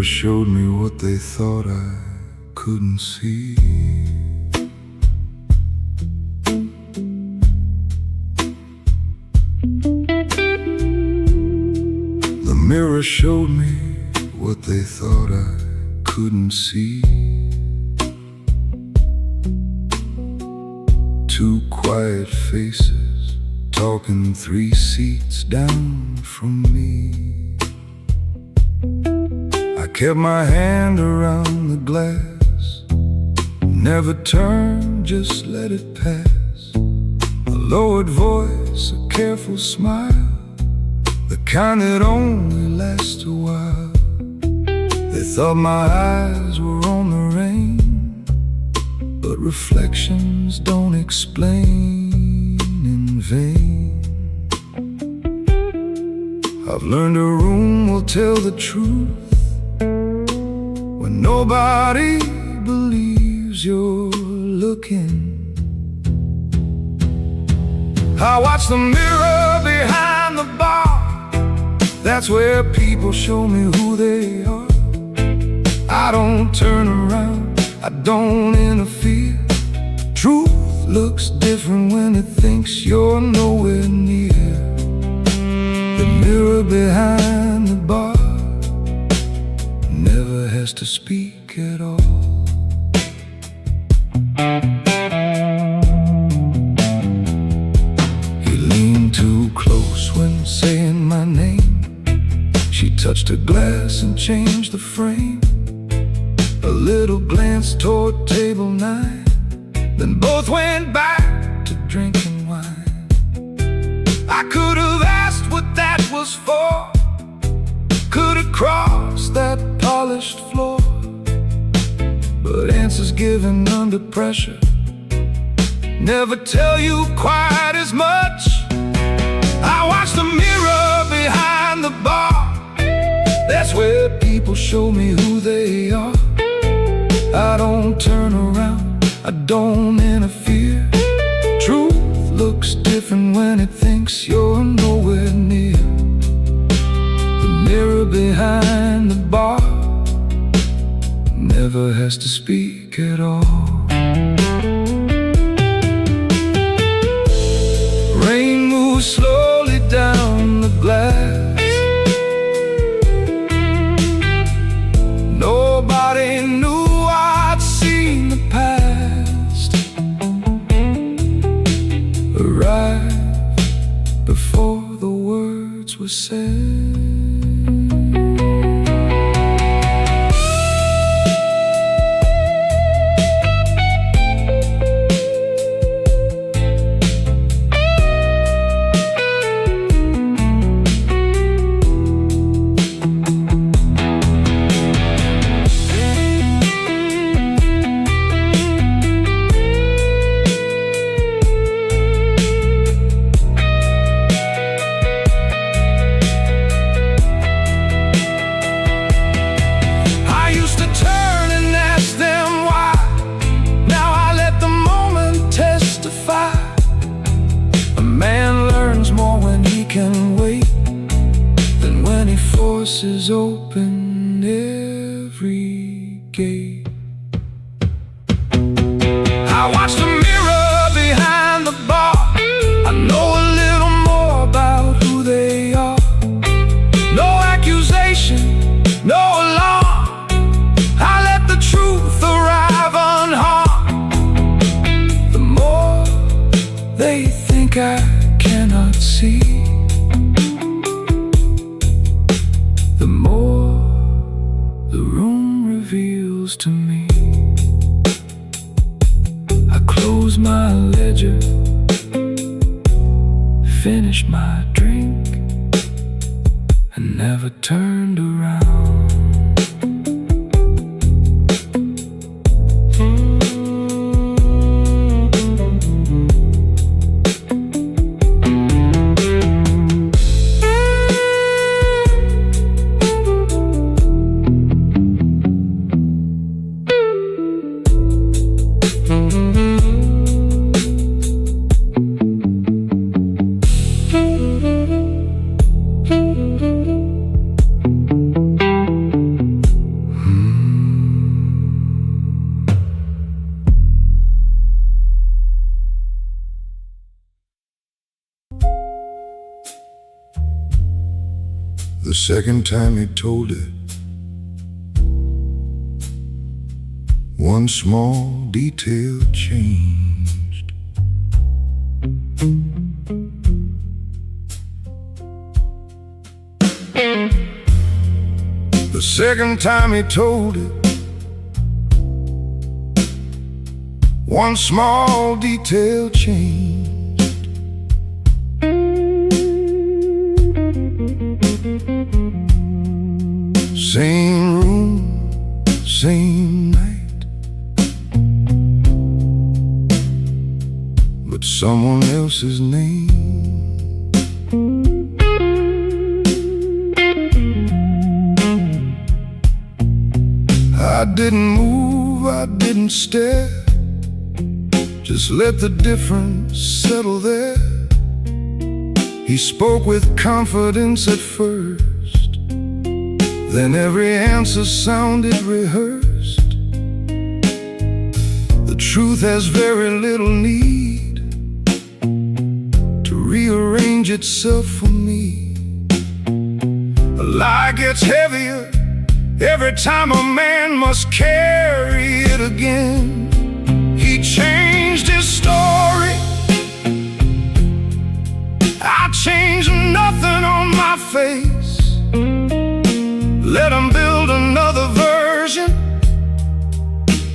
mirror showed me what they thought I couldn't see. The mirror showed me what they thought I couldn't see. Two quiet faces talking 3 seats down from me. I kept my hand around the glass, never turned, just let it pass. A lowered voice, a careful smile, the kind that only lasts a while. They thought my eyes were on the rain, but reflections don't explain in vain. I've learned a room will tell the truth when nobody believes you're looking. I watch the mirror behind the bar. That's where people show me who they are. I don't turn around, I don't interfere. Truth looks different when it thinks you're nowhere near. The mirror behind the bar never has to speak at all. He leaned too close when saying my name. She touched her glass and changed the frame. A little glance toward table 9, then both went back to drinking wine. I could have asked what that was for, could have crossed that polished floor, but answers given under pressure never tell you quite as much. I watch the mirror behind the bar. That's where people show me who they are. I don't turn around, I don't interfere. Truth looks different when it thinks you're nowhere near. The mirror behind the bar never has to speak at all. Rain moves slowly down the glass. Nobody knew I'd seen the past arrive before the words were said. Can wait than when he forces open every gate. I watch the mirror behind the bar. I know a little more about who they are. No accusation, no alarm. I let the truth arrive unharmed. The more they think I cannot see, the more the room reveals to me. I close my ledger, finish my drink, and never turned around. The second time he told it, one small detail changed. The second time he told it, one small detail changed. Same room, same night, but someone else's name. I didn't move, I didn't stare, just let the difference settle there. He spoke with confidence at first, then every answer sounded rehearsed. The truth has very little need to rearrange itself for me. A lie gets heavier every time a man must carry it again. He changed his story, I changed nothing on my face. Let him build another version,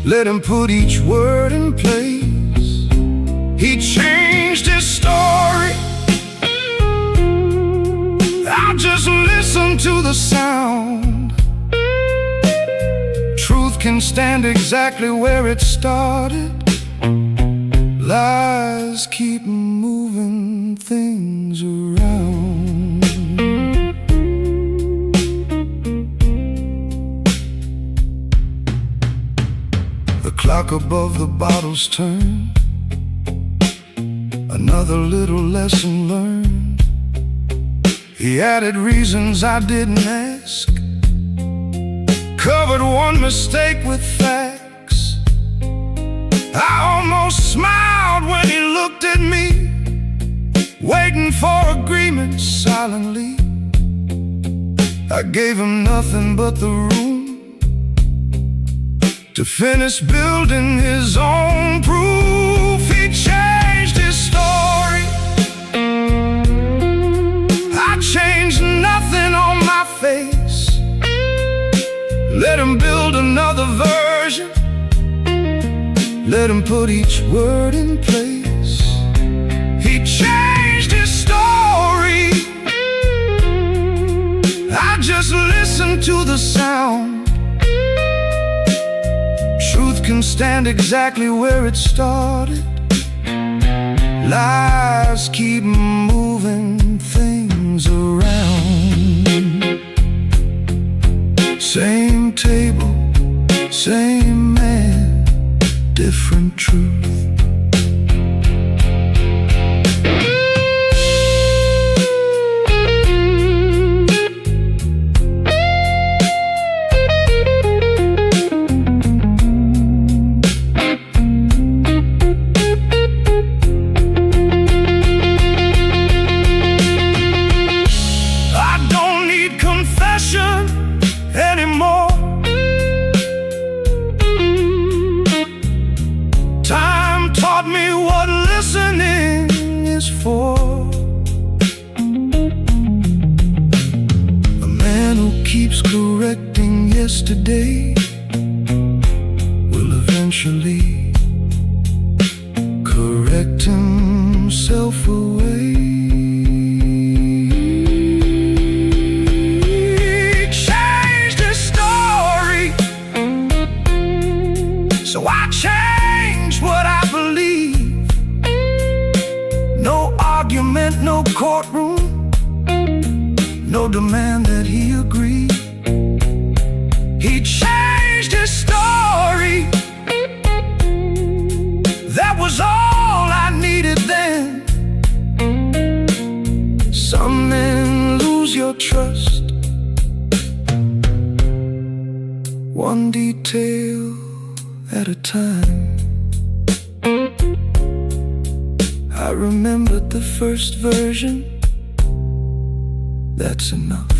let him put each word in place. He changed his story, I just listened to the sound. Truth can stand exactly where it started. Lies keep moving things around. The clock above the bottles turned, another little lesson learned. He added reasons I didn't ask, covered one mistake with facts. I almost smiled when he looked at me, waiting for agreement silently. I gave him nothing but the room to finish building his own proof. He changed his story, I changed nothing on my face. Let him build another version, let him put each word in place. He changed his story, I just listened to the sound. Truth can stand exactly where it started. Lies keep moving things around. Same table, same man, different truth. Anymore, time taught me what listening is for. A man who keeps correcting yesterday will eventually correct himself away. So I changed what I believe. No argument, no courtroom, no demand that he agree. He changed his story, that was all I needed then. Some men lose your trust, one detail at a time. I remembered the first version, that's enough.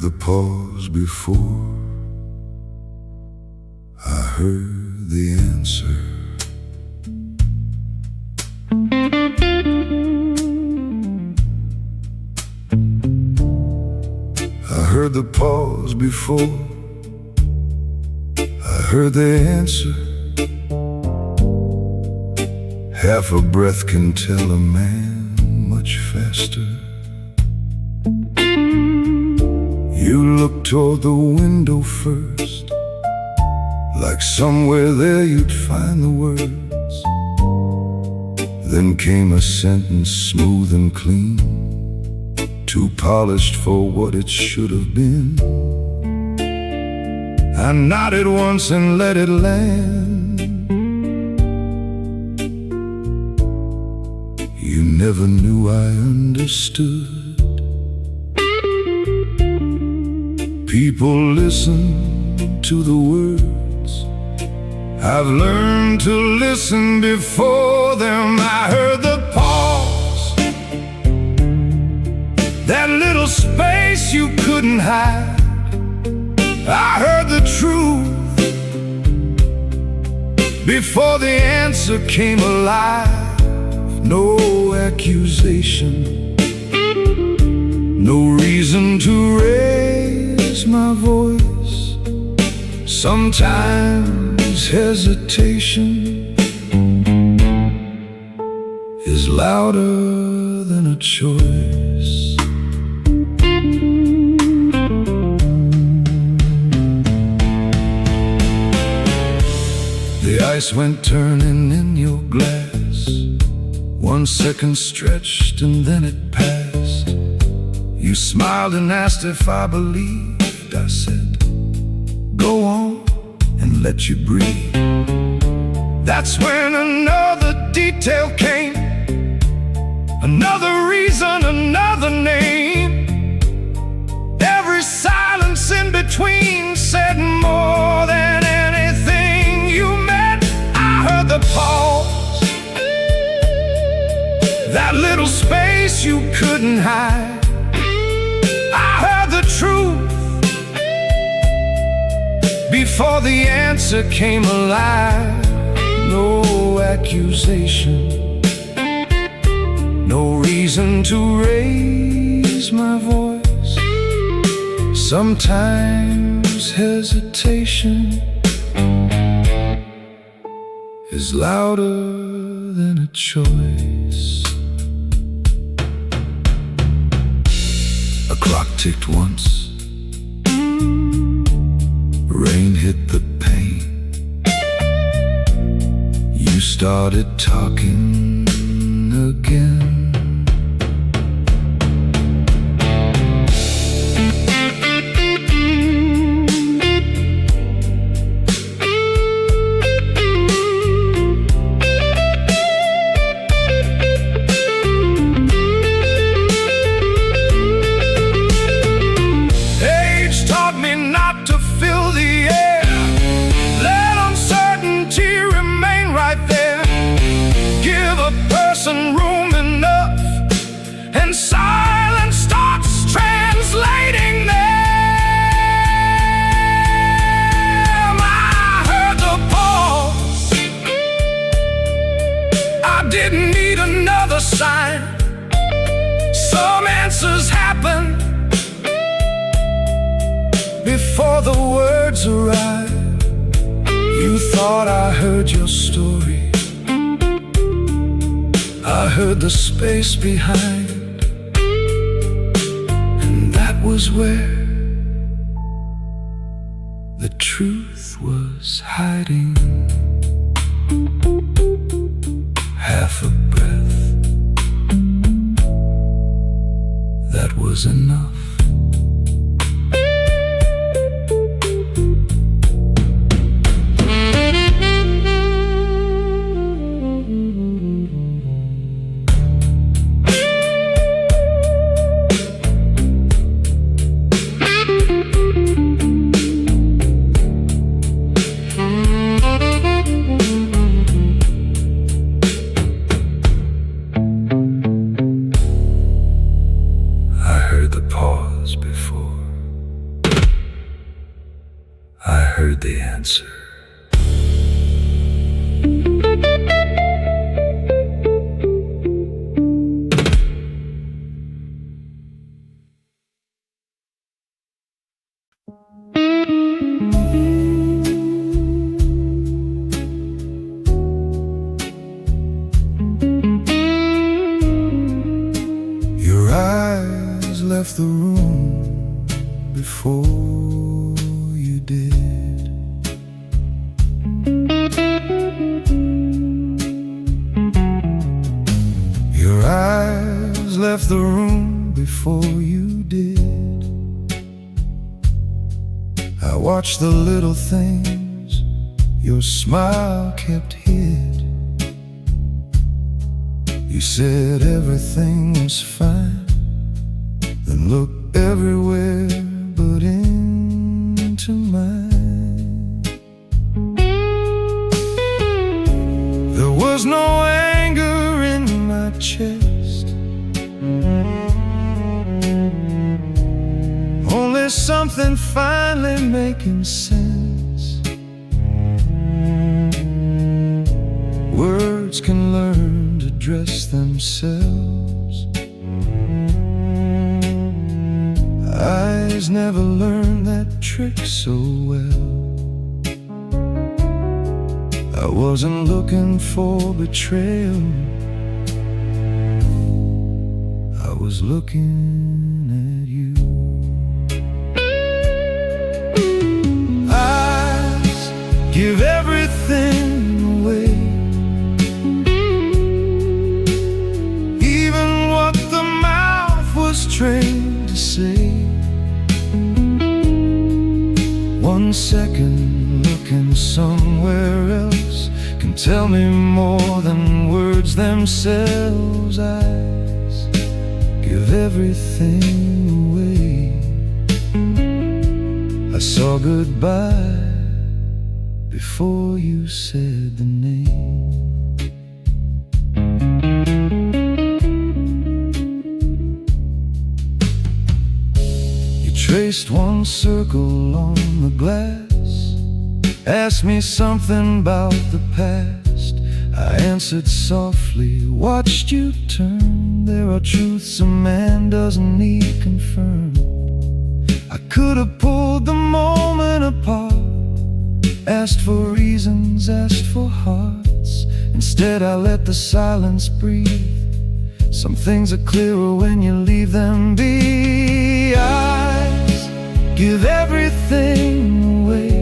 the pause before I heard the answer. I heard the pause before I heard the answer. Half a breath can tell a man much faster. You look toward the window first, like somewhere there you'd find the words. Then came a sentence smooth and clean, too polished for what it should have been. I nodded once and let it land. You never knew I understood. People listen to the words. I've learned to listen before them. I heard the pause, that little space you couldn't hide. I heard the truth before the answer came alive. No accusation, no reason to raise my voice. Sometimes hesitation is louder than a choice. The ice went turning in your glass. 1 second stretched and then it passed. You smiled and asked if I believed. I said, go on and let you breathe. That's when another detail came, another reason, another name. Every silence in between said more than anything you meant. I heard the pause, that little space you couldn't hide. I heard the truth before the answer came alive. No accusation, no reason to raise my voice. Sometimes hesitation is louder than a choice. A clock ticked once, rain hit the pane. You started talking again. Room enough, and silence starts translating them. I heard the pause, I didn't need another sign. Some answers happen before the words arrive. You thought I heard your story, I heard the space behind, and that was where the truth was hiding. Half a breath, that was enough. The pause. watched the little things your smile kept hid. You said everything was fine, then looked everywhere but into mine. There was no anger in my chest, only something finally making sense. Words can learn to dress themselves. Eyes never learn that trick so well. I wasn't looking for betrayal, I was looking at you. Eyes give everything away, even what the mouth was trained to say. 1 second looking somewhere else can tell me more than words themselves. Eyes give everything away. I saw goodbye before you said the name. You traced 1 circle on the glass, asked me something about the past. I answered softly, watched you turn. There are truths a man doesn't need confirmed. I could have pulled the moment apart, asked for reasons, asked for hearts. Instead I let the silence breathe. Some things are clearer when you leave them be. Eyes give everything away,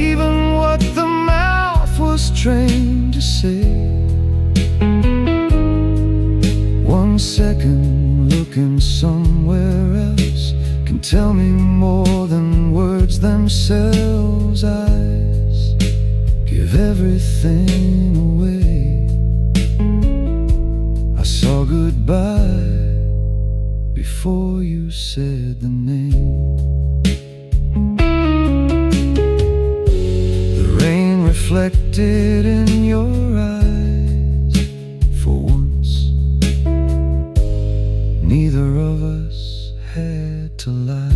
even what the mouth was trained to say. 1 second looking somewhere else can tell me more than words themselves. Eyes give everything away. I saw goodbye before you said the name. The rain reflected in your eyes. For once, neither of us had to lie.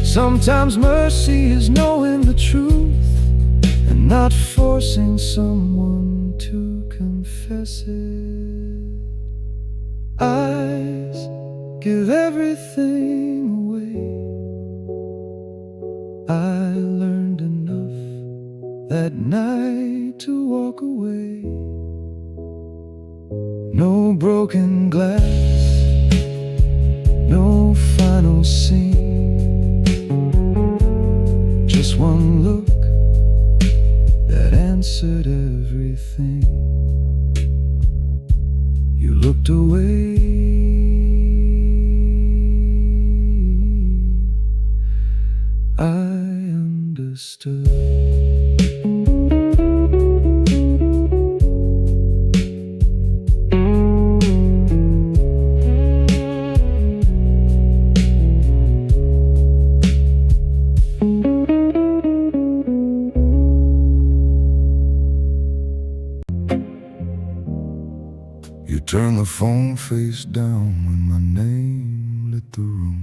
Sometimes mercy is knowing the truth and not forcing someone to confess it. Eyes give everything away. I learned enough that night to walk away. No broken glass, no final scene. Just 1 look that answered everything. You looked away, I understood. You turned the phone face down when my name lit the room.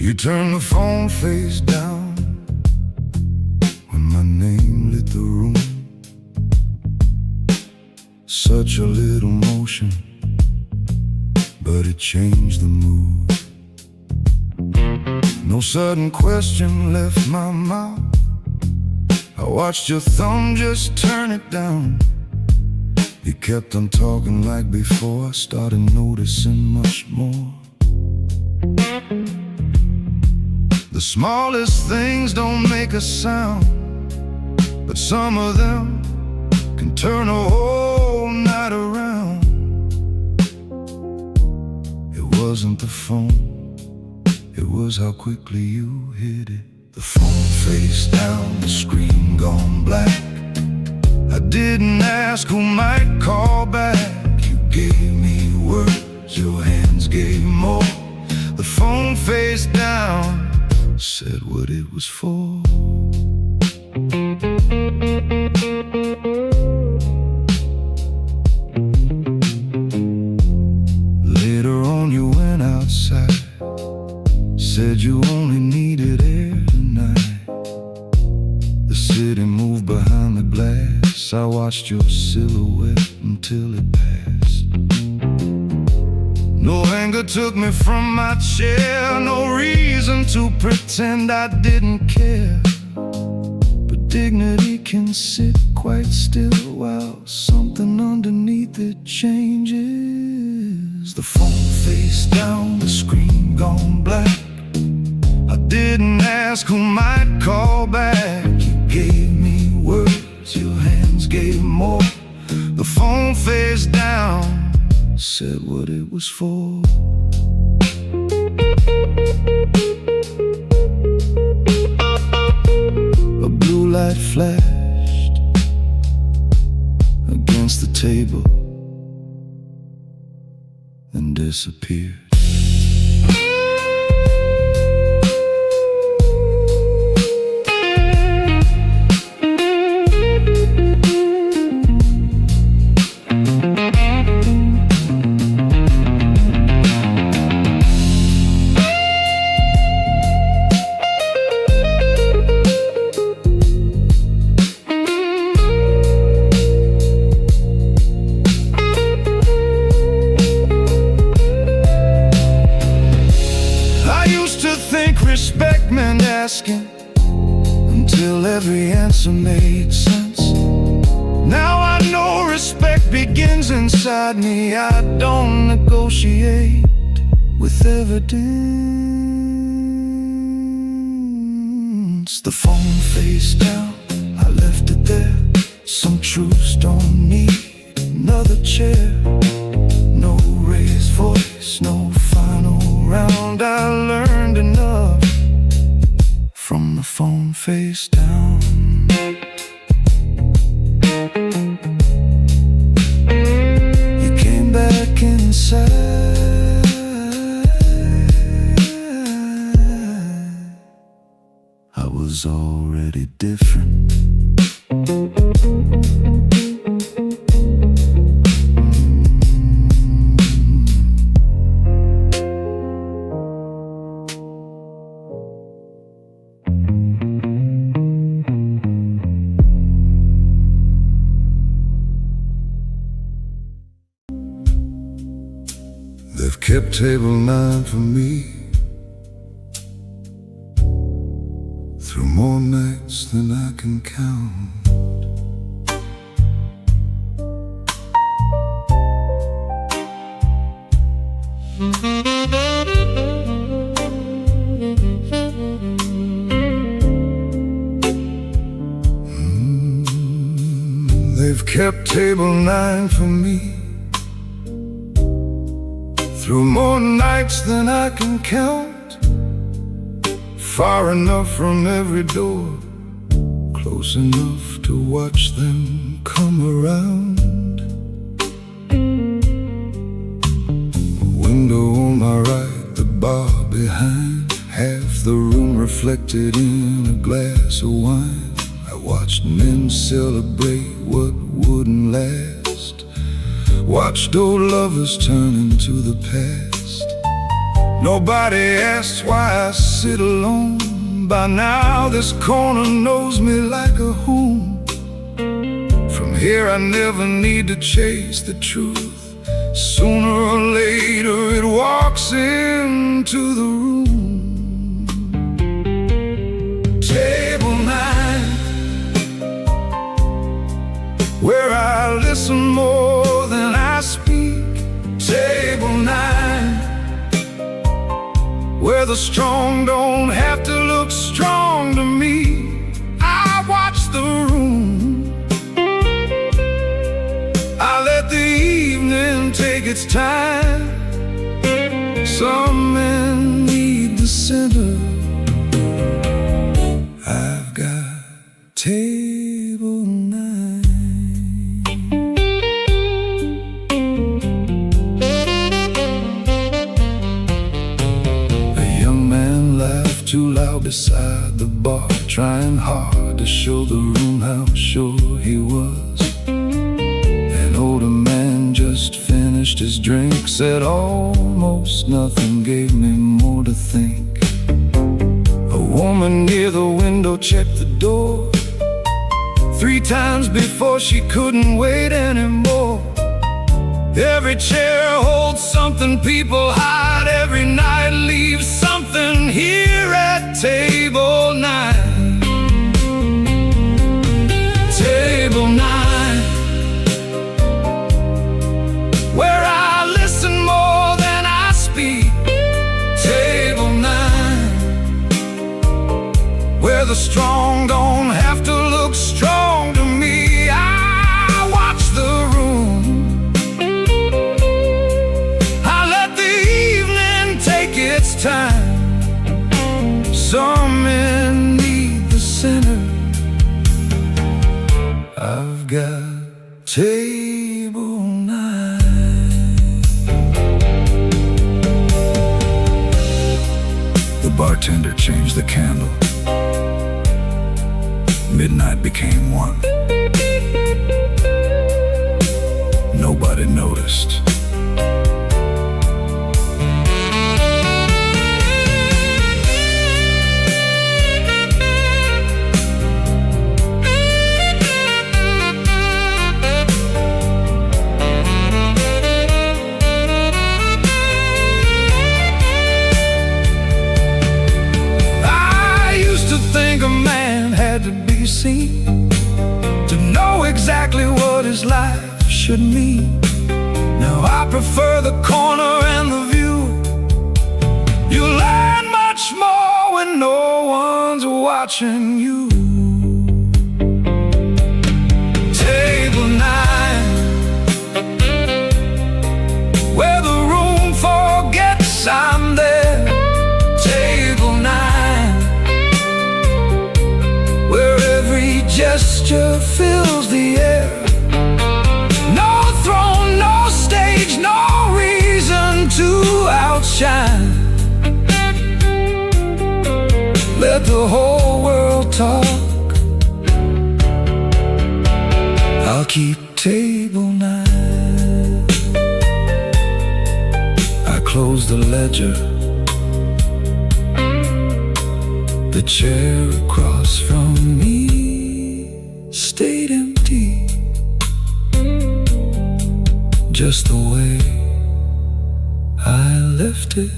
You turned the phone face down when my name lit the room. Such a little motion, but it changed the mood. No sudden question left my mouth. I watched your thumb just turn it down. You kept on talking like before. I started noticing much more. The smallest things don't make a sound, but some of them can turn a whole night around. It wasn't the phone, it was how quickly you hit it. The phone face down, the screen gone black. I didn't ask who might call back. You gave me words, your hands gave more. The phone face down said what it was for. Later on you went outside, said you only needed air tonight. The city moved behind the glass. I watched your silhouette until it passed. No anger took me from my chair, no reason to pretend I didn't care. But dignity can sit quite still while something underneath it changes. The phone face down, the screen gone black. I didn't ask who might call back. You gave me words, your hands gave more. The phone face down said what it was for. A blue light flashed against the table and disappeared. Respect meant asking until every answer made sense. Now I know respect begins inside me. I don't negotiate with evidence. The phone face down, I left it there. Some truths don't need another chair. No raised voice, no final round. I learned enough from the phone face down. You came back inside. I was already different. They've kept table 9 for me through more nights than I can count. They've kept table 9 for me through more nights than I can count. Far enough from every door, close enough to watch them come around. A window on my right, the bar behind, half the room reflected in a glass of wine. I watched men celebrate what wouldn't last, watched old lovers turn into the past. Nobody asks why I sit alone. By now this corner knows me like a home. From here I never need to chase the truth. Sooner or later it walks into the room. Table 9, where I listen more than I speak. Table 9, where the strong don't have to look strong to me. I watch the room. I let the evening take its time. Some men need the center. I've got table 9. A young man laughed too loud beside the bar, trying hard to show the room how sure he was. An older man just finished his drink, said almost nothing, gave me more to think. A woman near the window checked the door 3 times before she couldn't wait anymore. Every chair holds something people hide. Every night leaves something here at table 9. Table 9, where I listen more than I speak. Table 9, where the strong don't have to look strong to me. I watch the room. I let the evening take its time. Some men need the center. I've got table 9. The bartender changed the candle. Midnight became 1. Nobody noticed. Seen to know exactly what his life should mean. Now I prefer the corner and the view. You learn much more when no one's watching you. Table 9, where the room forgets I'm there. Table 9, where every gesture fills the air. No throne, no stage, no reason to outshine. Let the whole world talk. I'll keep table 9. I close the ledger. The chair across from me stayed empty, just the way I left it.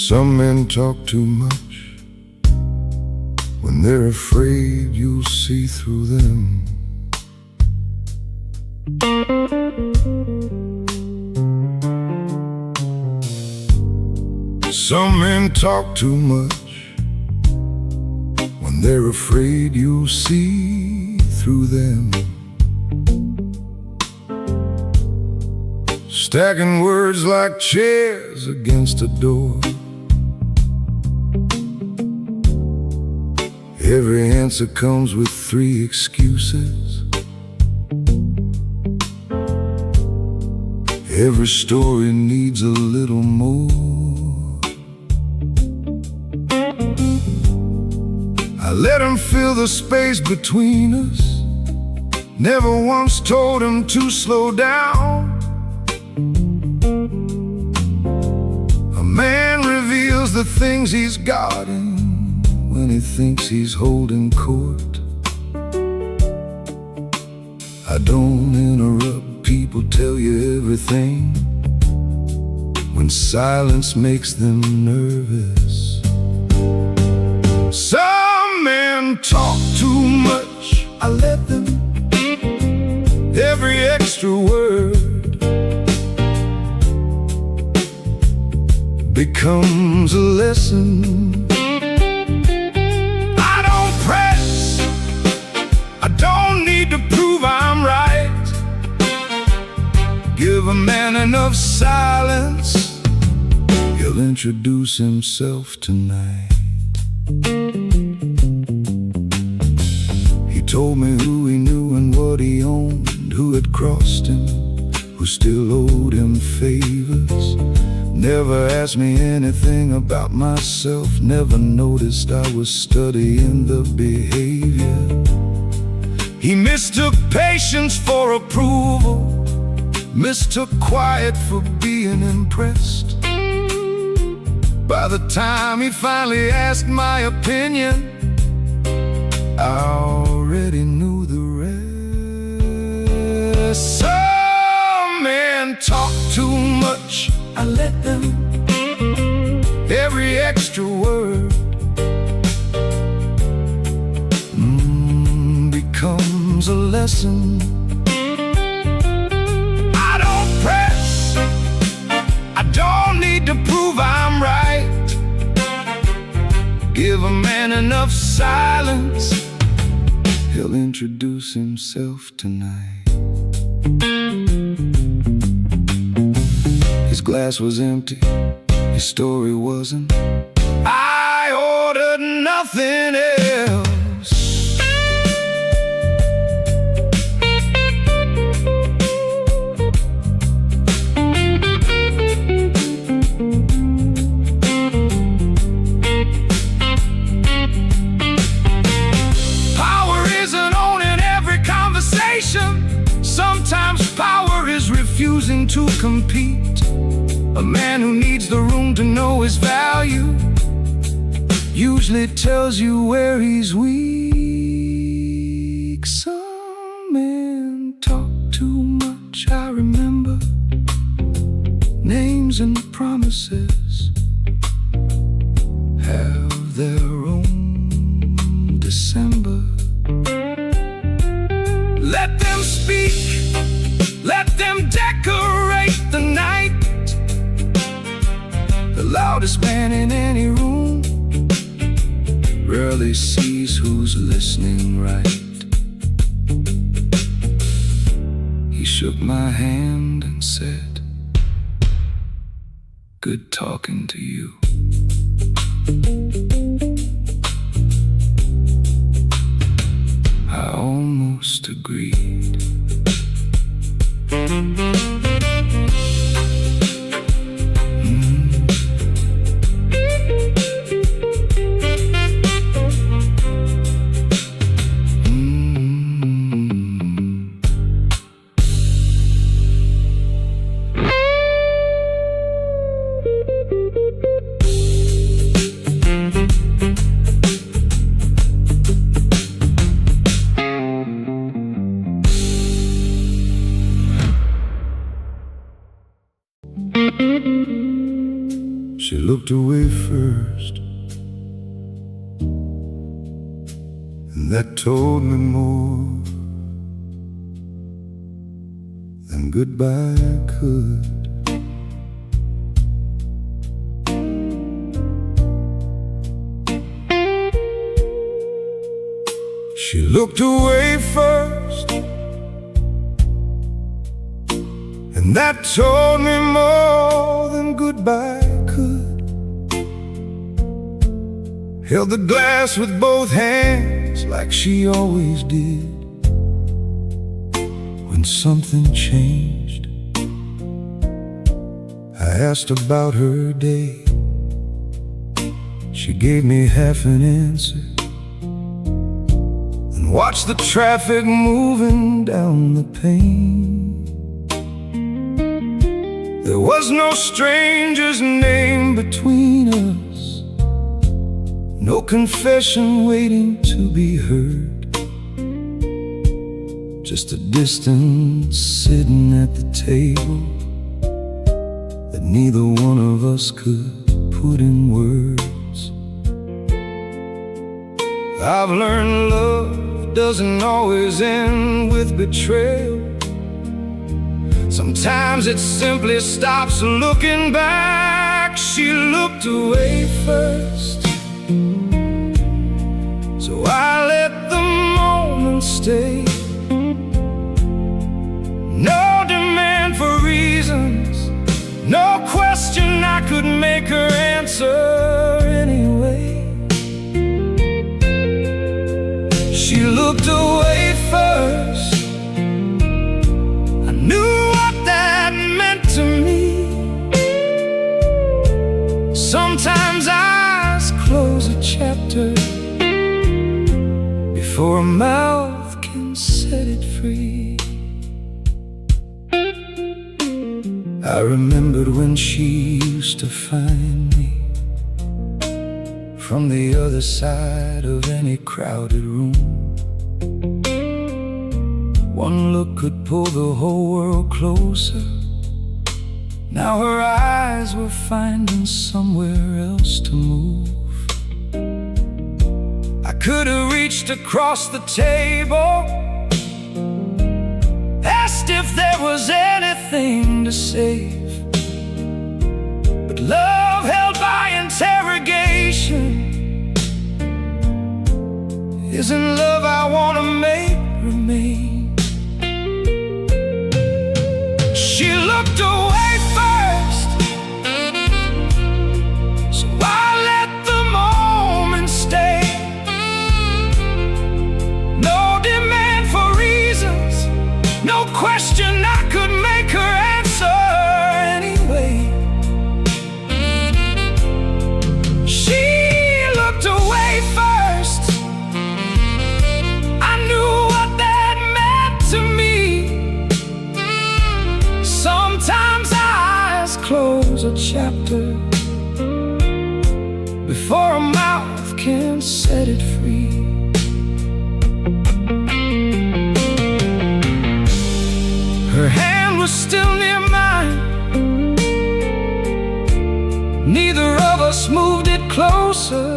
Some men talk too much when they're afraid you'll see through them. Some men talk too much when they're afraid you'll see through them. Stacking words like chairs against a door. Every answer comes with 3 excuses. Every story needs a little more. I let him fill the space between us. Never once told him to slow down. A man reveals the things he's guarding when he thinks he's holding court. I don't interrupt people, tell you everything when silence makes them nervous. Some men talk too much, I let them. Every extra word becomes a lesson. Give a man enough silence, he'll introduce himself tonight. He told me who he knew and what he owned, who had crossed him, who still owed him favors. Never asked me anything about myself, never noticed I was studying the behavior. He mistook patience for approval, mistook quiet for being impressed. By the time he finally asked my opinion, I already knew the rest. Some men talk too much, I let them. Every extra word becomes a lesson. I don't need to prove I'm right. Give a man enough silence, he'll introduce himself tonight. His glass was empty, his story wasn't. I ordered nothing else. Sometimes power is refusing to compete. A man who needs the room to know his value usually tells you where he's weak. Some men talk too much, I remember. Names and promises have their own December. Let them speak, let them decorate the night. The loudest man in any room rarely sees who's listening right. He shook my hand and said, "Good talking to you." I almost agreed. and that told me more than goodbye could. She looked away first, and that told me more than goodbye could. Held the glass with both hands like she always did. When something changed, I asked about her day. She gave me half an answer, and watched the traffic moving down the pane. There was no stranger's name between us, no confession waiting to be heard. Just a distance sitting at the table that neither one of us could put in words. I've learned love doesn't always end with betrayal. Sometimes it simply stops looking back. She looked away first, so I let the moment stay. No demand for reasons, no question I could make her answer anyway. She looked away first. I knew what that meant to me. Sometimes eyes close a chapter before a mouth can set it free. I remembered when she used to find me from the other side of any crowded room. One look could pull the whole world closer. Now her eyes were finding somewhere else to move. I could have reached across the table, asked if there was anything to save, but love held by interrogation isn't love I want to make remain. She looked away first, so I let the moment stay. No demand for reasons, no question I could make her answer anyway. She looked away first. I knew what that meant to me. Sometimes eyes close a chapter before a mouth can set it free. Her hand was still near mine. Neither of us moved it closer.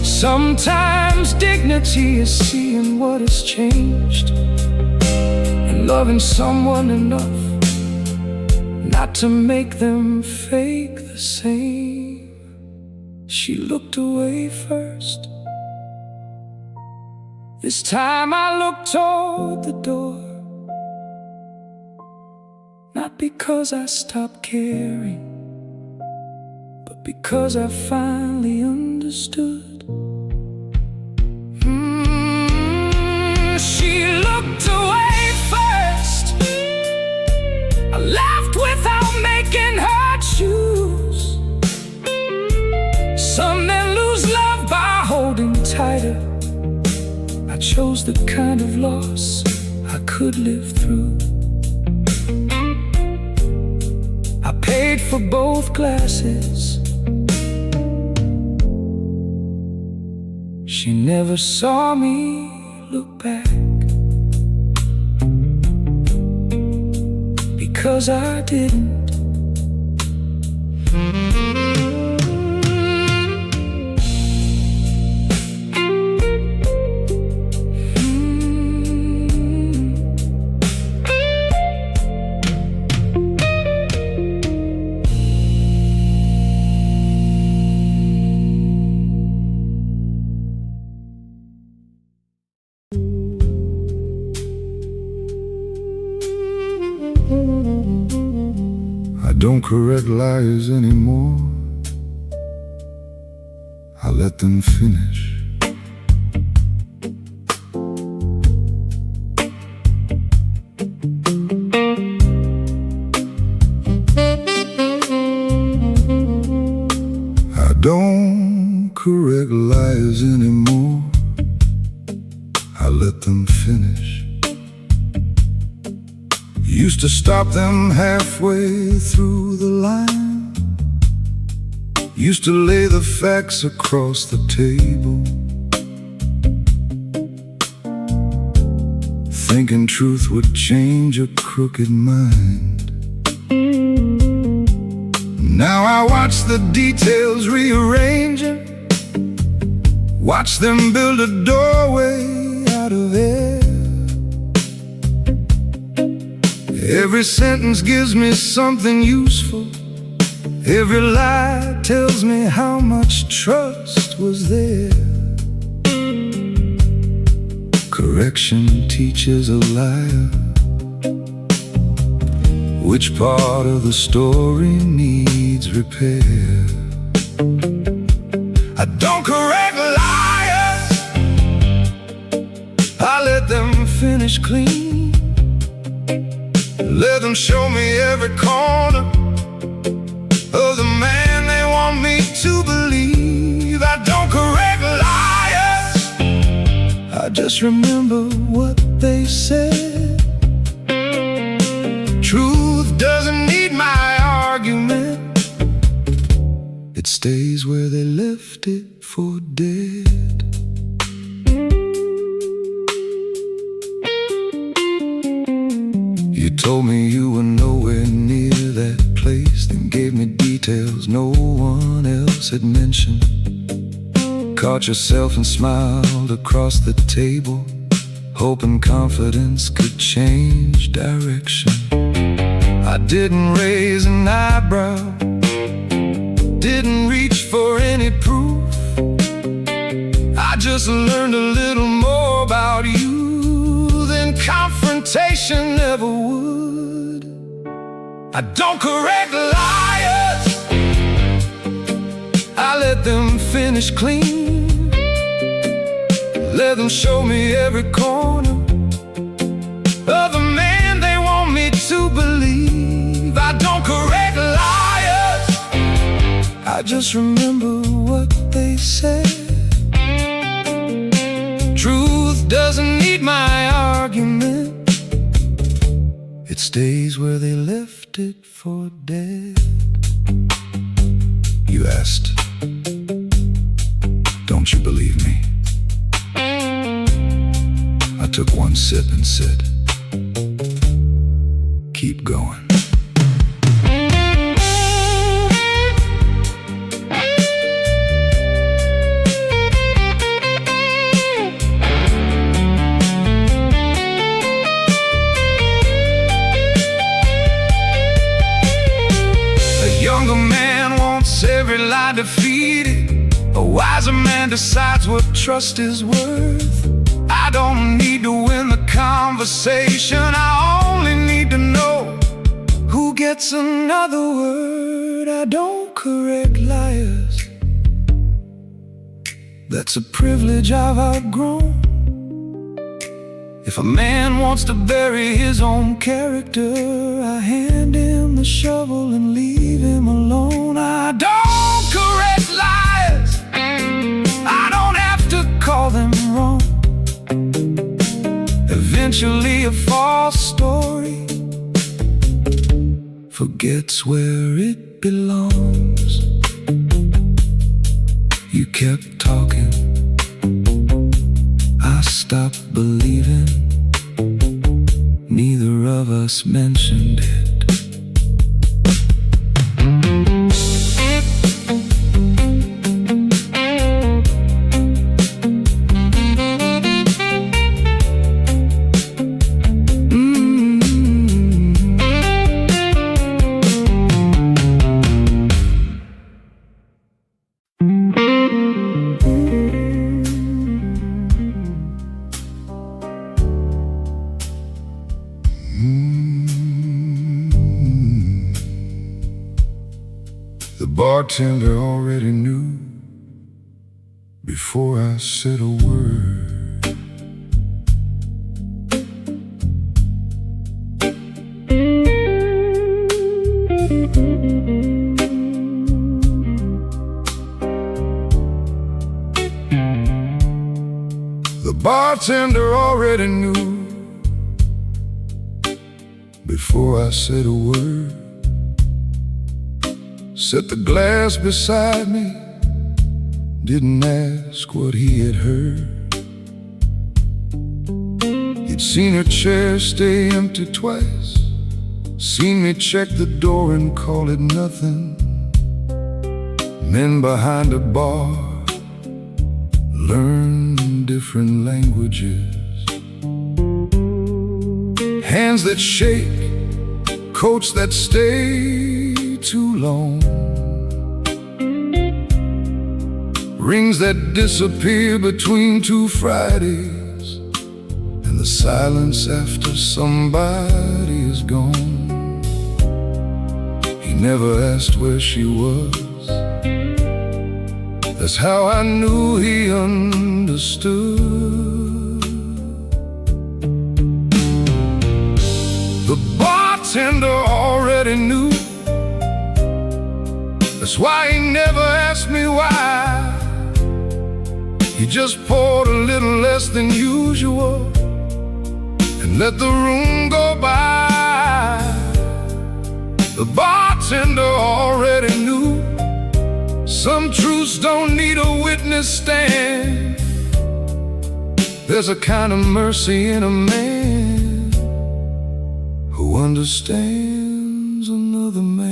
Sometimes dignity is seeing what has changed and loving someone enough not to make them fake the same. She looked away first. This time I looked toward the door, not because I stopped caring, but because I finally understood. She looked away first. the kind of loss I could live through. I paid for both glasses. She never saw me look back, because I didn't. I don't correct liars anymore. I let them finish. I don't correct liars anymore. I let them finish. Used to stop them halfway through the line. Used to lay the facts across the table, thinking truth would change a crooked mind. Now I watch the details rearranging, watch them build a doorway out of air. Every sentence gives me something useful. Every lie tells me how much trust was there. Correction teaches a liar which part of the story needs repair. I don't correct liars. I let them finish clean. Let them show me every corner of the man they want me to believe. I don't correct liars. I just remember what they said. Truth doesn't need my argument. It stays where they left it for dead. You told me you were nowhere near that place, then gave me details no one else had mentioned. Caught yourself and smiled across the table, hoping confidence could change direction. I didn't raise an eyebrow, didn't reach for any proof. I just learned a little more about you than confrontation ever would. I don't correct liars. I let them finish clean. Let them show me every corner of the man they want me to believe. I don't correct liars. I just remember what they said. Truth doesn't need my argument. It stays where they left it for dead. You asked, don't you believe me? I took one sip and said, keep going. Every lie defeated. A wiser man decides what trust is worth. I don't need to win the conversation. I only need to know who gets another word. I don't correct liars. That's a privilege I've outgrown. If a man wants to bury his own character, I hand him the shovel and leave him alone. I don't correct liars. I don't have to call them wrong. eventually a false story forgets where it belongs. You kept talking, I stopped believing. Neither of us mentioned it. The bartender already knew before I said a word. The bartender already knew before I said a word. Set the glass beside me, didn't ask what he had heard. He'd seen her chair stay empty twice, seen me check the door and call it nothing. Men behind a bar learn different languages. Hands that shake, coats that stay too long, rings that disappear between two Fridays, and the silence after somebody is gone. He never asked where she was. That's how I knew he understood. The bartender already knew. That's why he never asked me why. He just poured a little less than usual and let the room go by. The bartender already knew some truths don't need a witness stand. There's a kind of mercy in a man who understands another man.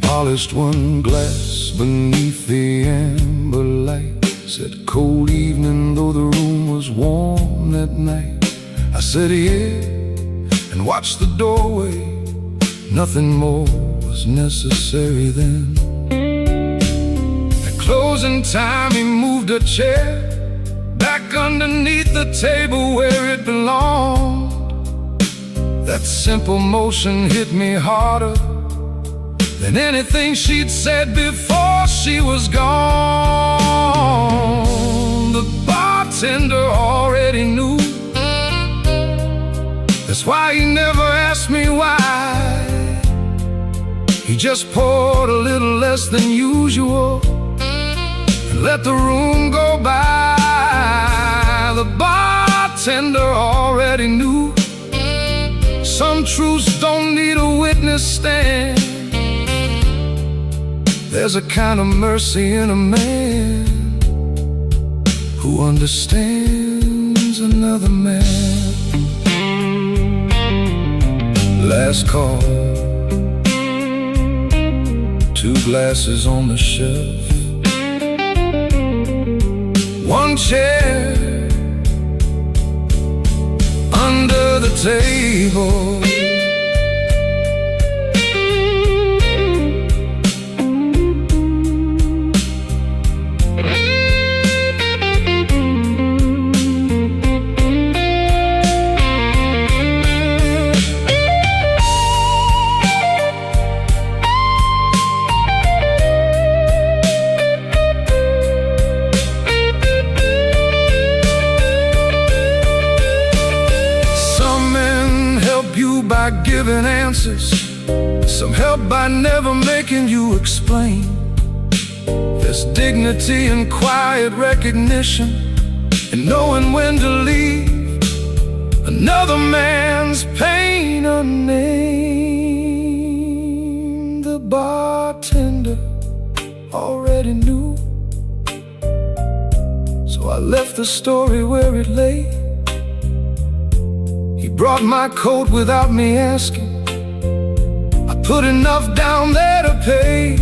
Polished one glass beneath the amber light. Said cold evening, though the room was warm that night. I said yeah, and watched the doorway. Nothing more was necessary then. At closing time, he moved a chair back underneath the table where it belonged. That simple motion hit me harder than anything she'd said before she was gone. The bartender already knew. That's why he never asked me why. He just poured a little less than usual and let the room go by. The bartender already knew some truths don't need a witness stand. There's a kind of mercy in a man who understands another man. Last call, 2 glasses on the shelf, 1 chair under the table. By giving answers, some help by never making you explain. There's dignity in quiet recognition, and knowing when to leave another man's pain unnamed. The bartender already knew, so I left the story where it lay. He brought my coat without me asking. I put enough down there to pay.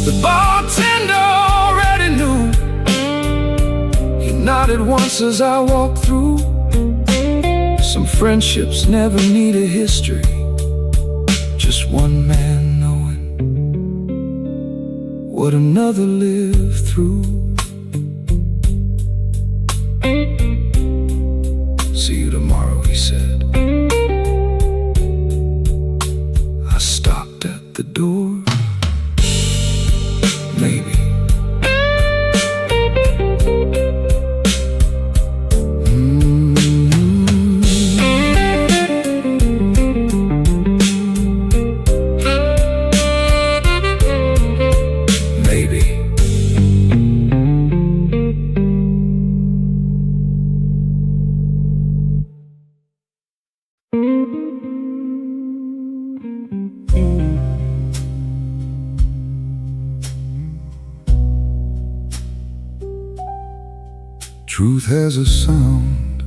The bartender already knew. He nodded once as I walked through. Some friendships never need a history, just one man knowing what another lived through. See you tomorrow, he said. I stopped at the door. Maybe. Truth has a sound,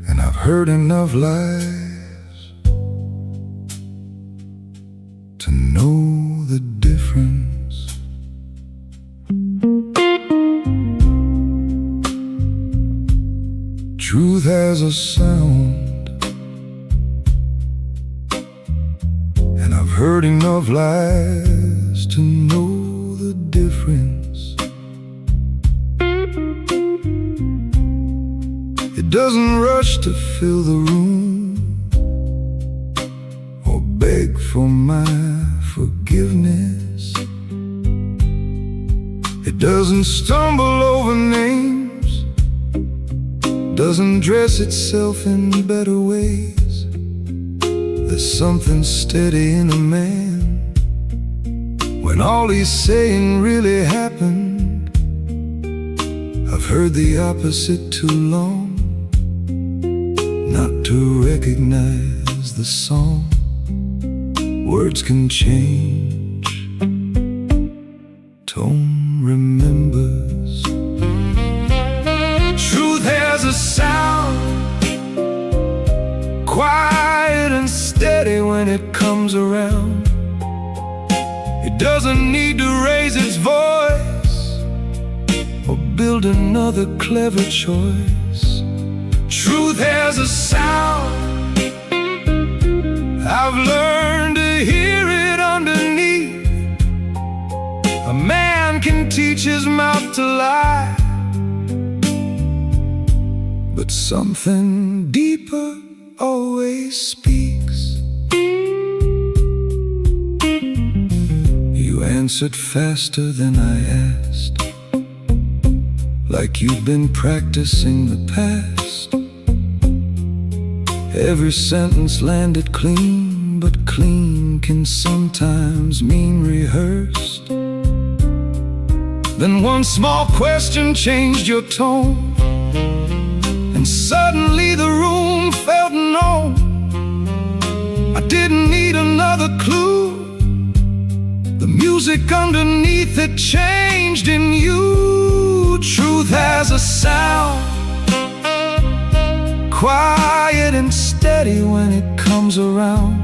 and I've heard enough lies to know the difference. Truth has a sound, and I've heard enough lies to know the difference. It doesn't rush to fill the room or beg for my forgiveness. It doesn't stumble over names, doesn't dress itself in better ways. There's something steady in a man when all he's saying really happened. I've heard the opposite too long not to recognize the song. Words can change, tone remembers. Truth has a sound, quiet and steady when it comes around. It doesn't need to raise its voice or build another clever choice. Truth has a sound, I've learned to hear it underneath. A man can teach his mouth to lie, but something deeper always speaks. You answered faster than I asked, like you'd been practicing the past. Every sentence landed clean, but clean can sometimes mean rehearsed. Then one small question changed your tone, and suddenly the room felt known. I didn't need another clue. The music underneath it changed in you. Truth has a sound, quiet and steady when it comes around.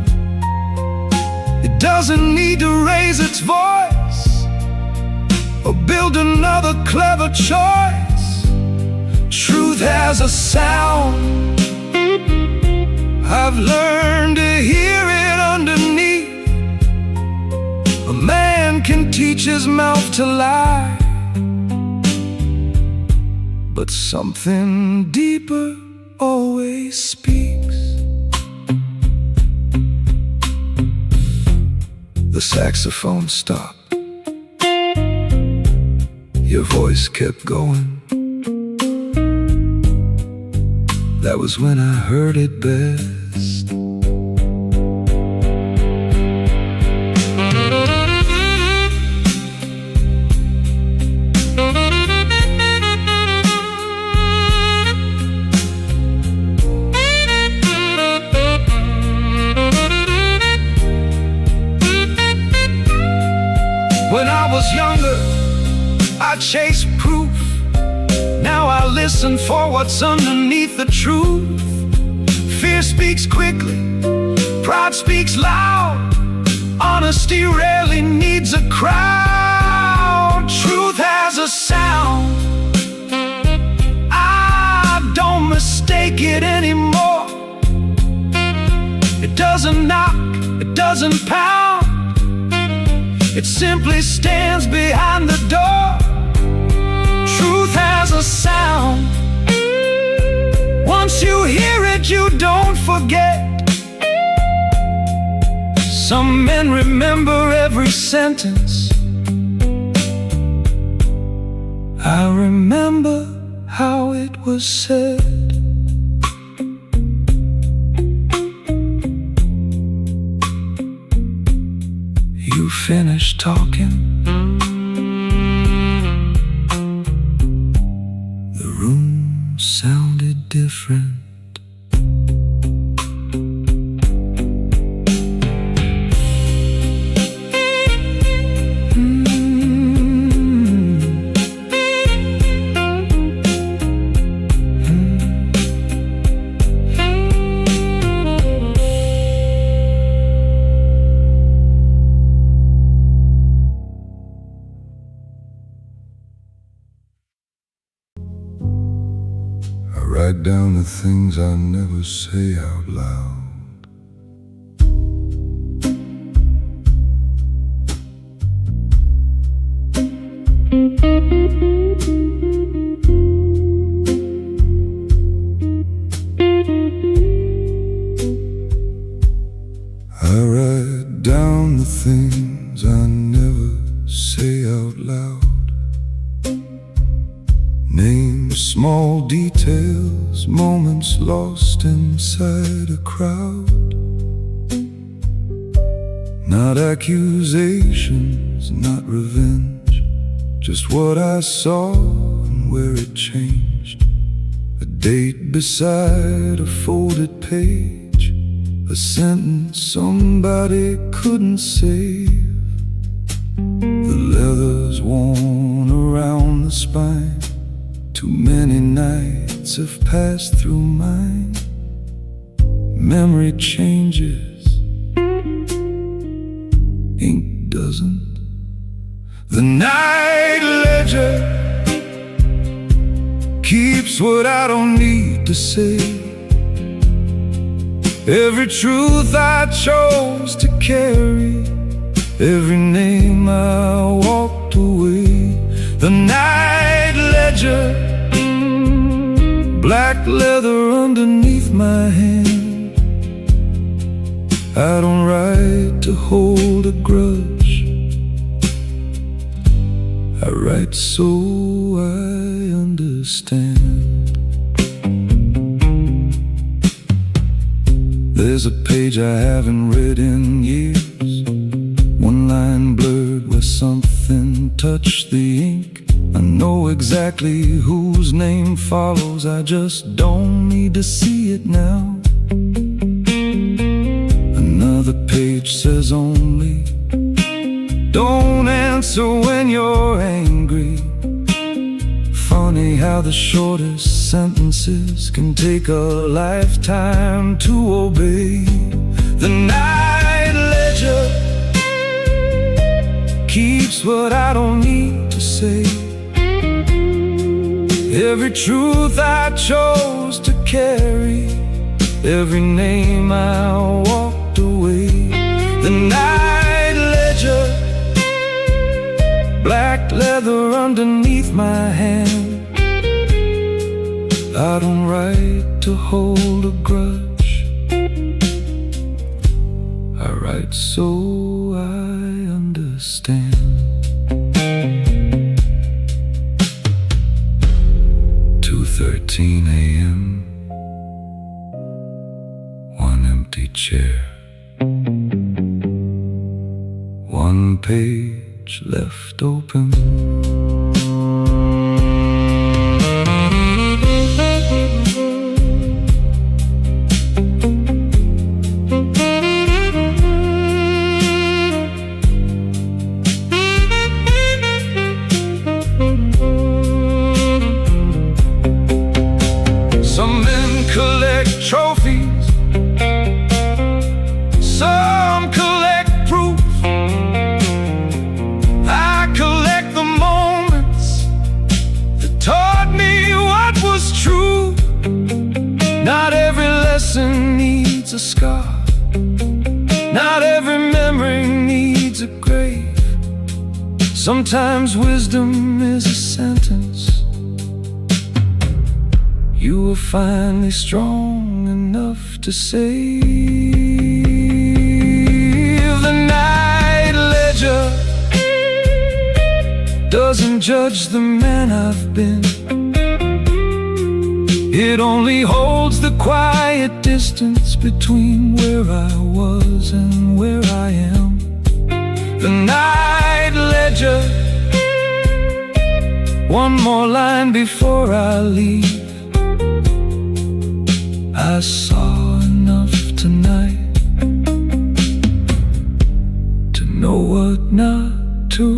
It doesn't need to raise its voice or build another clever choice. Truth has a sound, I've learned to hear it underneath. A man can teach his mouth to lie, but something deeper always speaks. The saxophone stopped. Your voice kept going. That was when I heard it best. When I was younger, I chased proof. Now I listen for what's underneath the truth. Fear speaks quickly, pride speaks loud. Honesty rarely needs a crowd. Truth has a sound. I don't mistake it anymore. It doesn't knock, it doesn't pound. It simply stands behind the door. Truth has a sound. Once you hear it, you don't forget. Some men remember every sentence. I remember how it was said. You finished talking. The room sounded different. Write down the things I never say out loud. I write down the things I never say out loud. Name small details, moments lost inside a crowd. Not accusations, not revenge, just what I saw and where it changed. A date beside a folded page, a sentence somebody couldn't save. The leather's worn around the spine. Too many nights have passed through mine. Memory changes, ink doesn't. The night ledger keeps what I don't need to say. Every truth I chose to carry, every name I walked away. The night ledger, black leather underneath my hand. I don't write to hold a grudge. I write so I understand. There's a page I haven't read in years. One line blurred where something touched the ink. I know exactly whose name follows, I just don't need to see it now. Another page says only, don't answer when you're angry. Funny how the shortest sentences can take a lifetime to obey. The night ledger keeps what I don't need to say. Every truth I chose to carry, every name I walked away. The night ledger, black leather underneath my hand. I don't write to hold a grudge. I write so I understand. 2:13 a.m. One empty chair, one page left open. a scar. Not every memory needs a grave. Sometimes wisdom is a sentence. You were finally strong enough to save the night ledger. Doesn't judge the man I've been. It only holds the quiet distance between where I was and where I am. The night ledger. One more line before I leave. I saw enough tonight to know what not to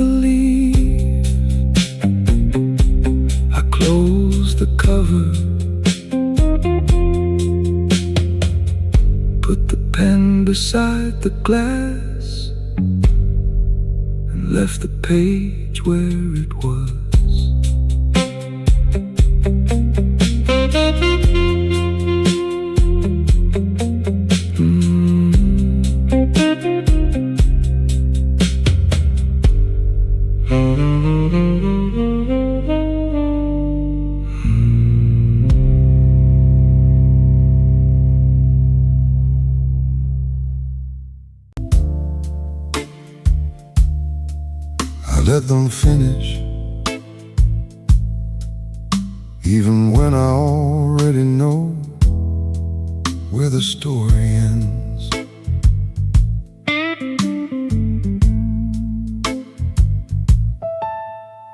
believe. I closed the cover, put the pen beside the glass, and left the page where it was. I let them finish, even when I already know where the story ends.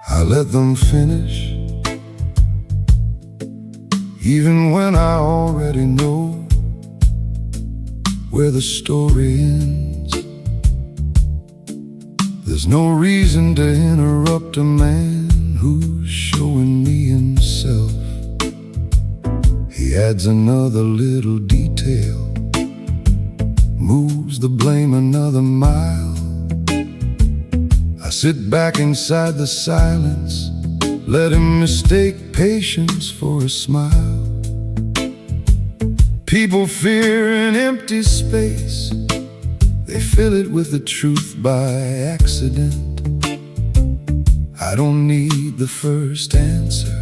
I let them finish, even when I already know where the story ends. There's no reason to interrupt a man who's showing me himself. He adds another little detail, moves the blame another mile. I sit back inside the silence, let him mistake patience for a smile. People fear an empty space, they fill it with the truth by accident. I don't need the first answer,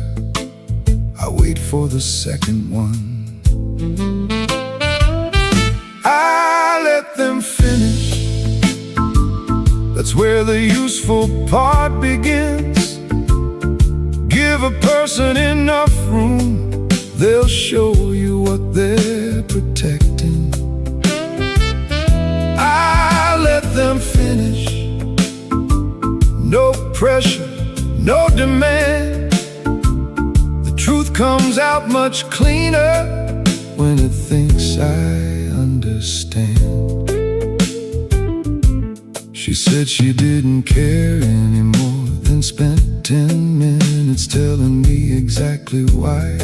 I wait for the second one. I let them finish, that's where the useful part begins. Give a person enough room, they'll show you what they're protecting. I let them finish, no pressure, no demand. The truth comes out much cleaner when it thinks I understand. She said she didn't care anymore, then spent 10 minutes telling me exactly why.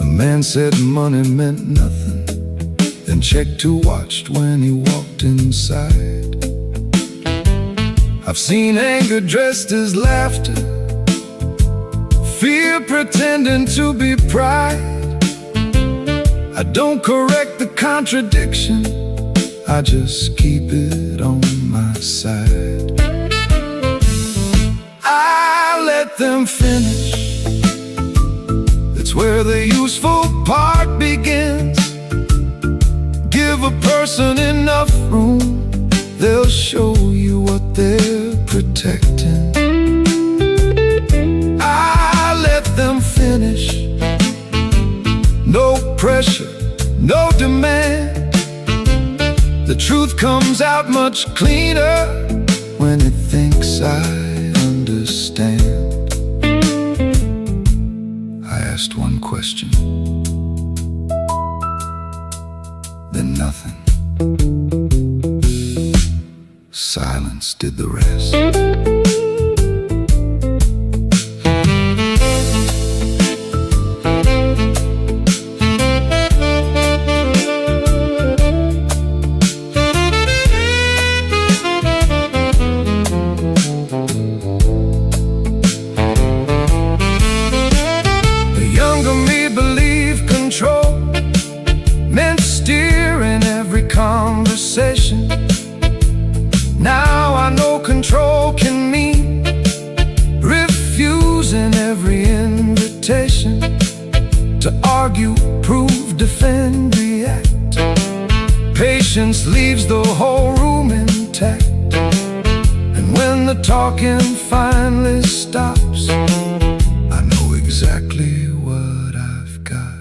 A man said money meant nothing, then checked who watched when he walked inside. I've seen anger dressed as laughter, fear pretending to be pride. I don't correct the contradiction, I just keep it on my side. I let them finish, that's where the useful part begins. Give a person enough room, they'll show you what they're protecting. I let them finish, no pressure, no demand. The truth comes out much cleaner when it thinks I understand. I asked one question, then nothing. Silence did the rest. argue, prove, defend, react. Patience leaves the whole room intact. And when the talking finally stops, I know exactly what I've got.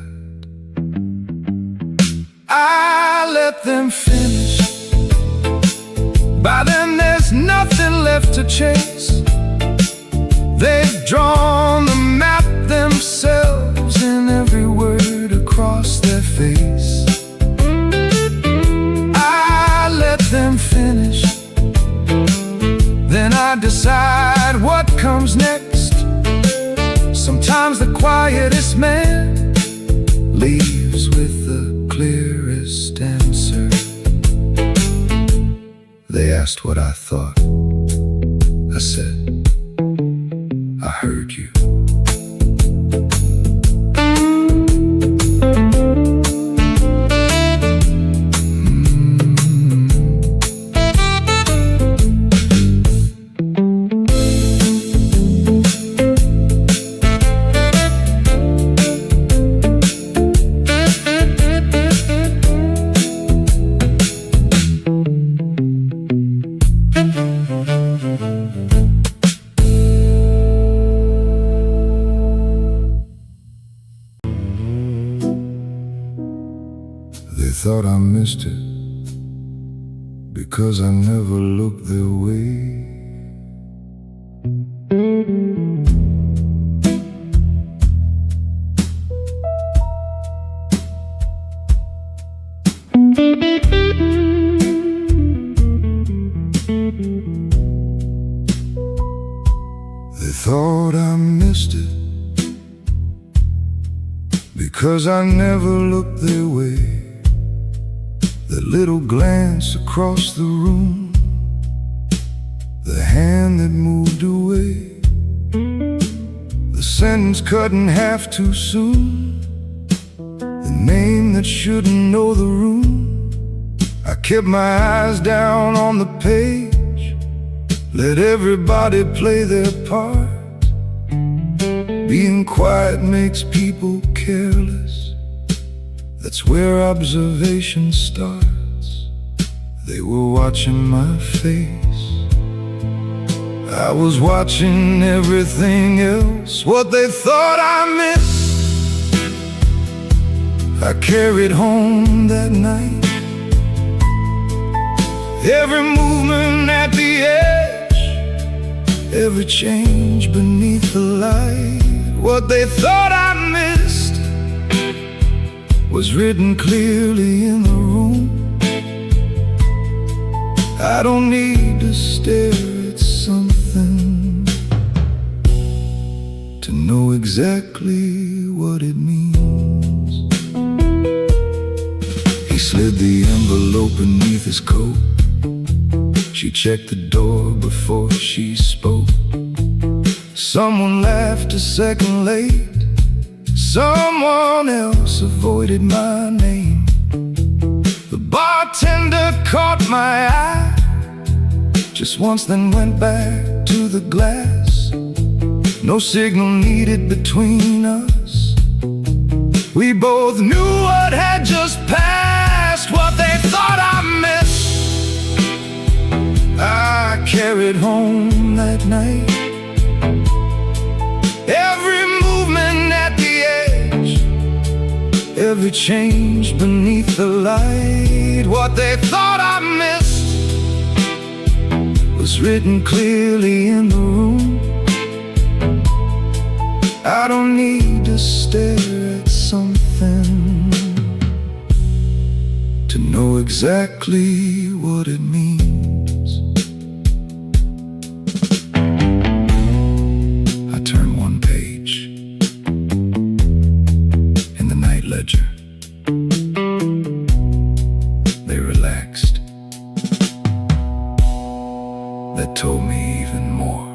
I let them finish. By then there's nothing left to chase. They've drawn the map themselves in every word across their face. I let them finish. Then I decide what comes next. Sometimes the quietest man leaves with the clearest answer. They asked what I thought. I said, I heard you. They thought I missed it because I never looked their way. They thought I missed it because I never looked their way. That little glance across the room, the hand that moved away, the sentence cut in half too soon, the name that shouldn't know the room. I kept my eyes down on the page, let everybody play their part. Being quiet makes people careless. That's where observation starts. They were watching my face. I was watching everything else. What they thought I missed, I carried home that night. Every movement at the edge, every change beneath the light. What they thought I missed was written clearly in the room. I don't need to stare at something to know exactly what it means. He slid the envelope beneath his coat. She checked the door before she spoke. Someone laughed a second late. Someone else avoided my name. The bartender caught my eye just once, then went back to the glass. No signal needed between us. We both knew what had just passed. What they thought I missed, I carried home that night. Every movement at the edge, every change beneath the light. What they thought I missed was written clearly in the room. I don't need to stare at something to know exactly what it means. I turn one page in the night ledger. They relaxed. That told me even more.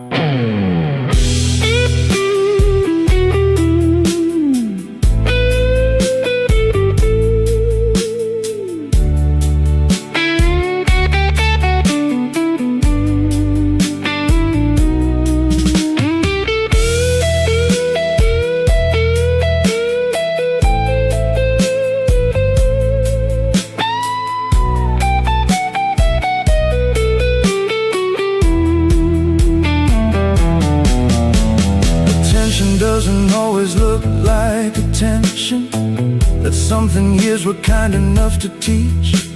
realization that something years were kind enough to teach.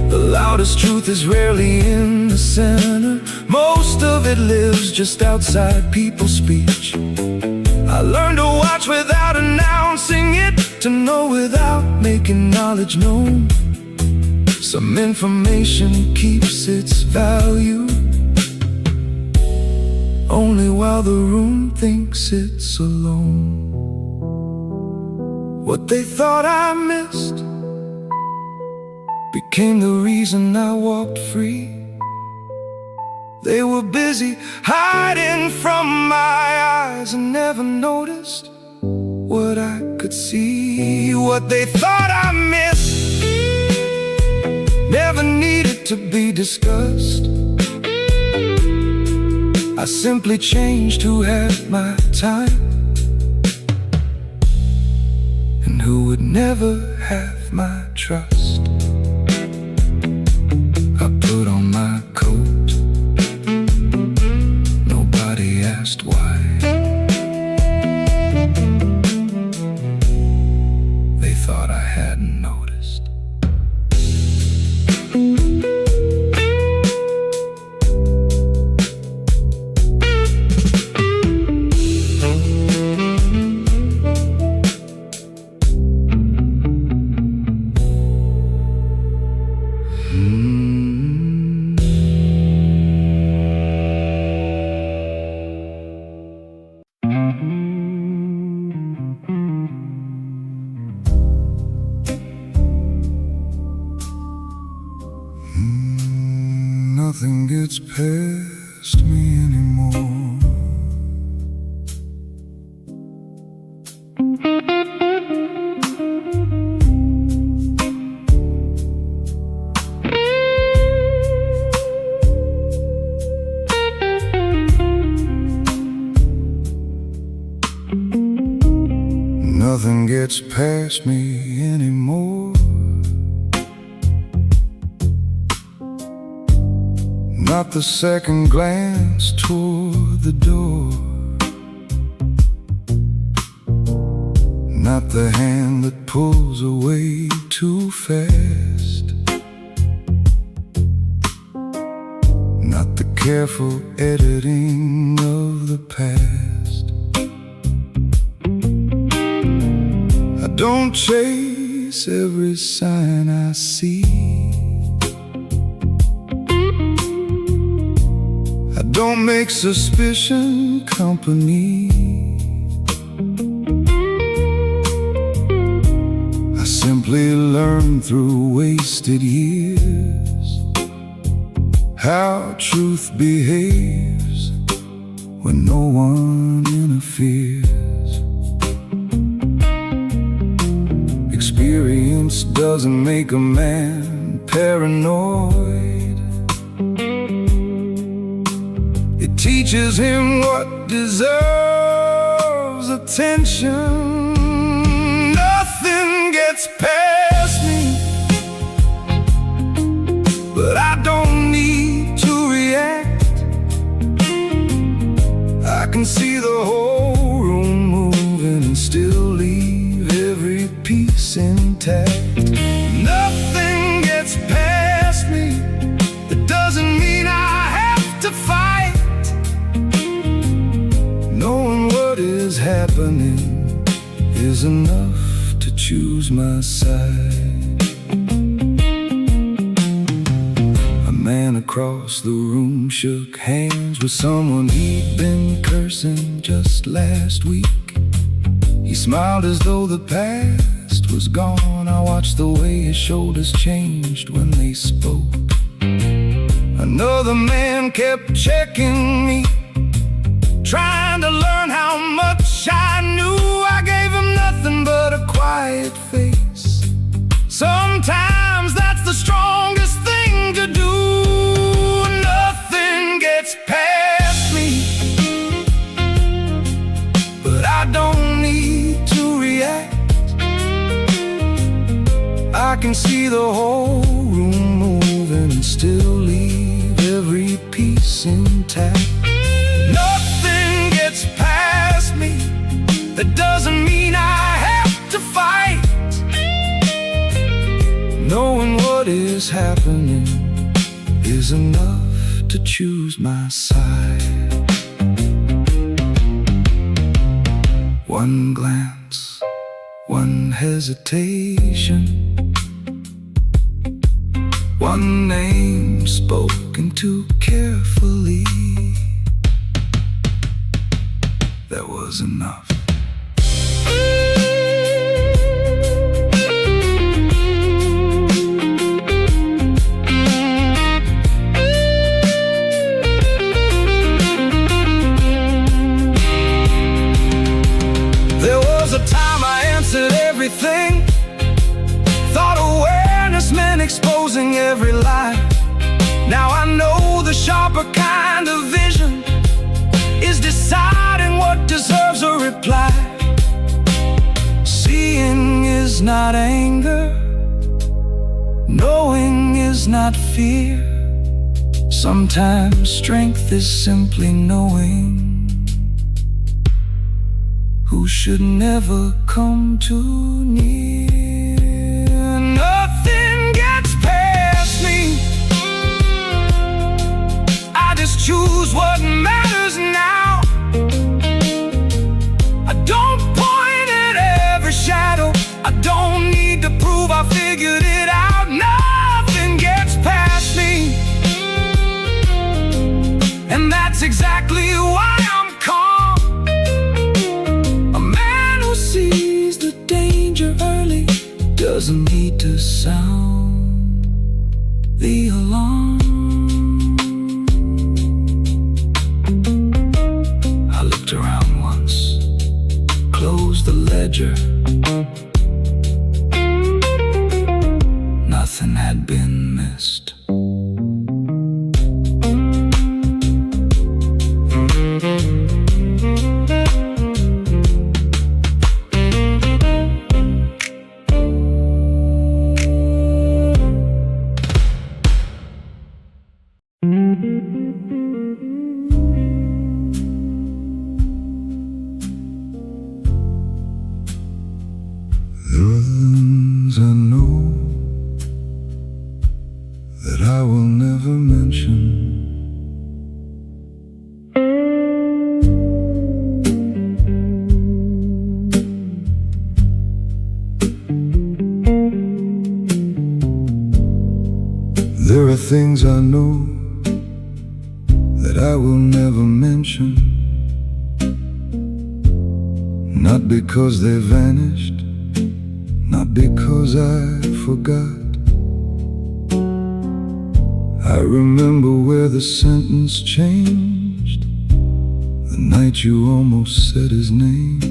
The loudest truth is rarely in the center. Most of it lives just outside people's speech. I learned to watch without announcing it, to know without making knowledge known. Some information keeps its value only while the room thinks it's alone. What they thought I missed became the reason I walked free. They were busy hiding from my eyes and never noticed what I could see. What they thought I missed never needed to be discussed. I simply changed who had my time and who would never have my trust. I put on my coat, nobody asked why. They thought I hadn't noticed. Nothing gets past me anymore. Nothing gets past me anymore. Not the second glance toward the door, not the hand that pulls away too fast, not the careful editing of the past. I don't chase every sign I see. Don't make suspicion company. I simply learn through wasted years how truth behaves when no one interferes. Experience doesn't make a man paranoid. Teaches him what deserves attention. Nothing gets past me, but I don't need to react. I can see the whole room moving and still leave every piece intact. Nothing gets past me. That doesn't mean I have to fight. Knowing what is happening is enough to choose my side. A man across the room shook hands with someone he'd been cursing just last week. He smiled as though the past was gone. I watched the way his shoulders changed when they spoke. Another man kept checking me, trying to learn how much I knew. I gave him nothing but a quiet face. Sometimes that's the strongest thing to do. Nothing gets past me, but I don't need to react. I can see the whole room moving and still leave every piece intact. Nothing gets past me. That doesn't mean I have to is happening is enough to choose my side. One glance, one hesitation, one name spoken too carefully. That was enough. There was a time I answered everything, thought awareness meant exposing every lie. Now I know the sharper kind of vision is deciding what deserves a reply. Seeing is not anger, knowing is not fear. Sometimes strength is simply knowing who should never come too near. Nothing gets past me, I just choose what matters now. I don't point at every shadow, I don't need to prove I figured it out. Nothing gets past me, and that's exactly why I'm calm. A man who sees the danger early doesn't need to sound the alarm. I looked around once, closed the ledger. Nothing had been missed. There are things I know that I will never mention. There are things I know that I will never mention, not because they vanished, not because I forgot. I remember where the sentence changed, the night you almost said his name.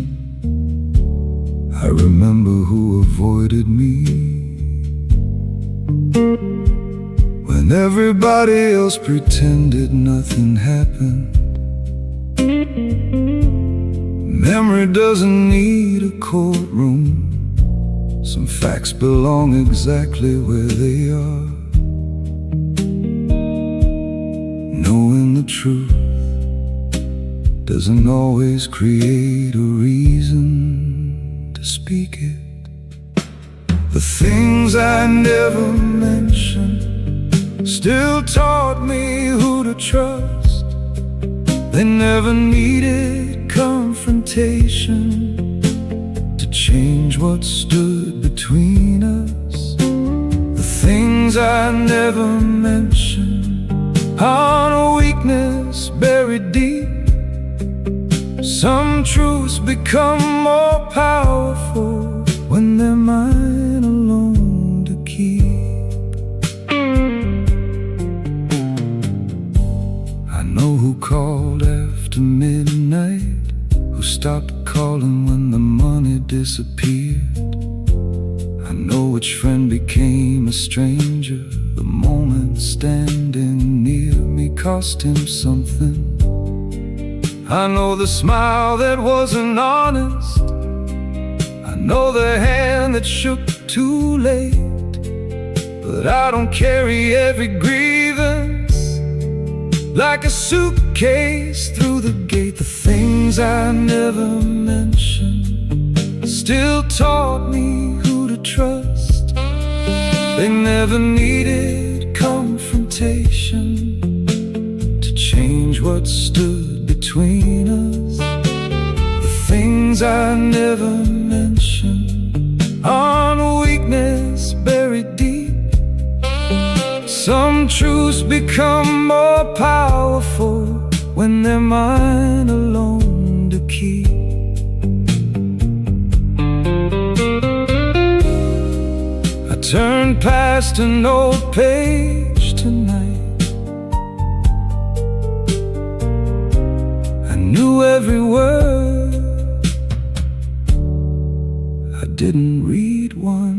I remember who avoided me when everybody else pretended nothing happened. Memory doesn't need a courtroom, some facts belong exactly where they are. Knowing the truth doesn't always create a reason to speak it. The things I never mentioned still taught me who to trust. They never needed confrontation to change what stood between us. The things I never mentioned on a weakness buried deep. Some truths become more powerful when they're mine alone to keep. I know who called after midnight, who stopped calling when the money disappeared. I know which friend became a stranger the moment standing near me cost him something. I know the smile that wasn't honest, I know the hand that shook too late. But I don't carry every grievance like a suitcase through the gate. The things I never mentioned still taught me who to trust. They never needed confrontation to change what stood between us. The things I never mentioned on weakness buried deep. Some truths become more powerful when they're mine alone to keep. I turned past an old page tonight. I knew every word, I didn't read one.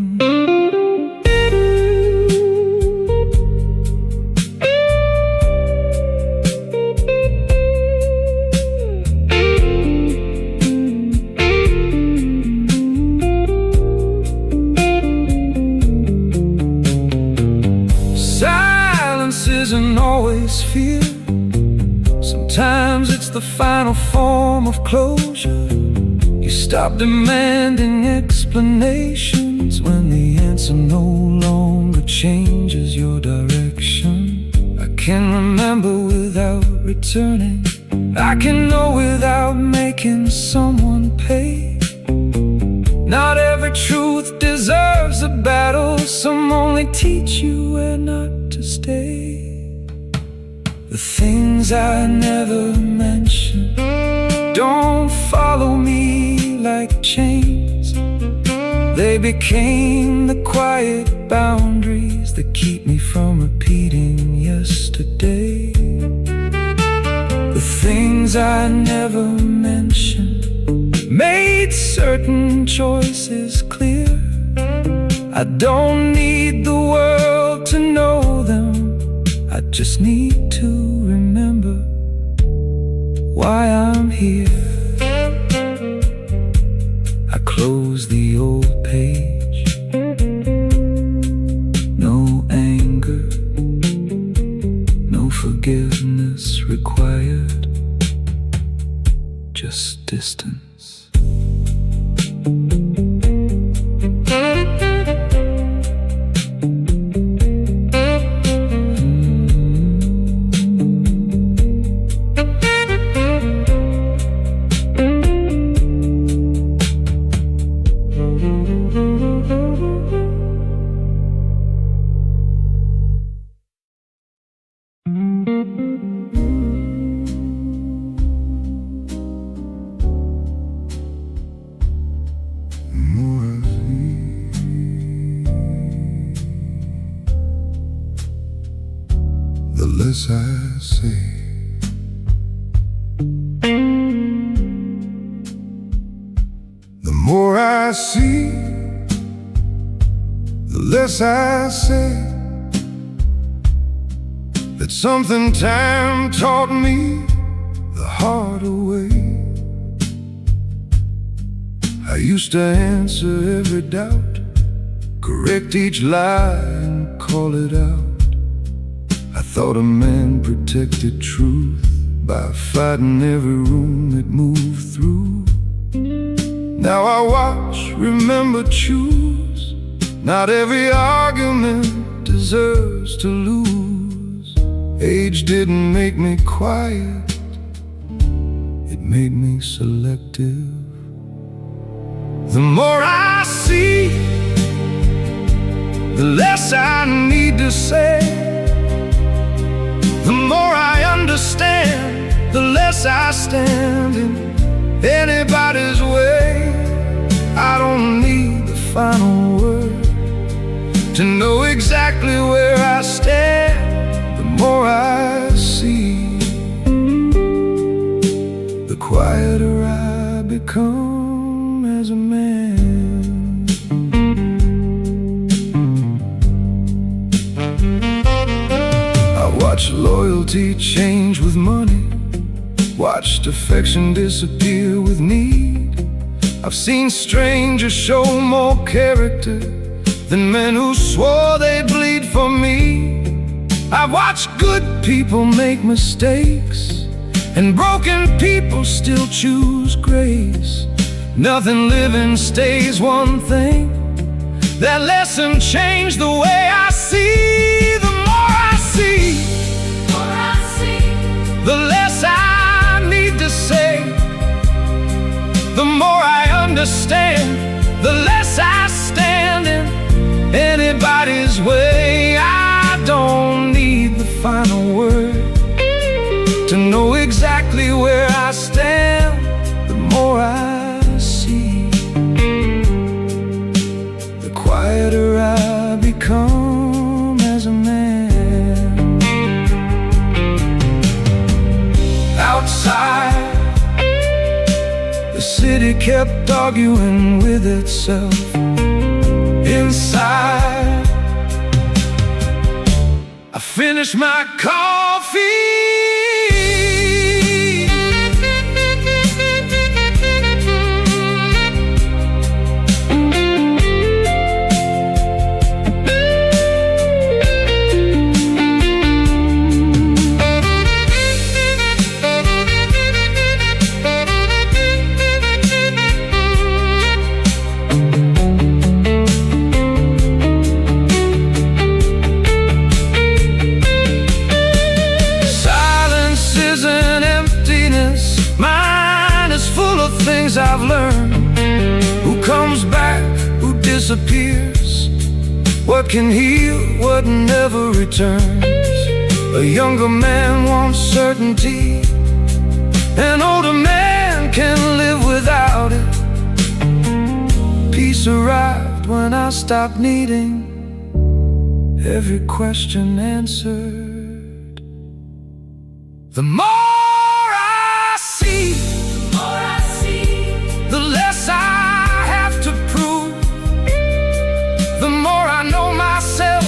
Isn't always fear. Sometimes it's the final form of closure. You stop demanding explanations when the answer no longer changes your direction. I can remember without returning. I can know without making someone pay. Not every truth deserves a battle. Some only teach you where not to stay. The things I never mentioned don't follow me like chains. They became the quiet boundaries that keep me from repeating yesterday. The things I never mentioned made certain choices clear. I don't need the world to know them. I just need to remember why I'm here. I close the old page. No anger, no forgiveness required, just distance. The less I say, the more I see. The less I say, that something time taught me the harder way. I used to answer every doubt, correct each lie and call it out. I thought a man protected truth by fighting every room it moved through. Now I watch, remember, choose. Not every argument deserves to lose. Age didn't make me quiet, it made me selective. The more I see, the less I need to say. The more I understand, the less I stand in anybody's way. I don't need the final word to know exactly where I stand. The more I see, the quieter I become as a man. I watched loyalty change with money, watched affection disappear with need. I've seen strangers show more character than men who swore they'd bleed for me. I've watched good people make mistakes, and broken people still choose grace. Nothing living stays one thing, That lesson changed the way I see. The more I see, the less I need to say. The more I understand, the less I stand in anybody's way. I don't need the final word to know exactly where I stand. The more I see, the quieter I become as a man. Outside, the city kept arguing with itself. Inside, I finished my coffee. I've learned who comes back, who disappears, what can heal, what never returns. A younger man wants certainty, an older man can live without it. Peace arrived when I stopped needing every question answered. The more I see, the less I have to prove. The more I know myself,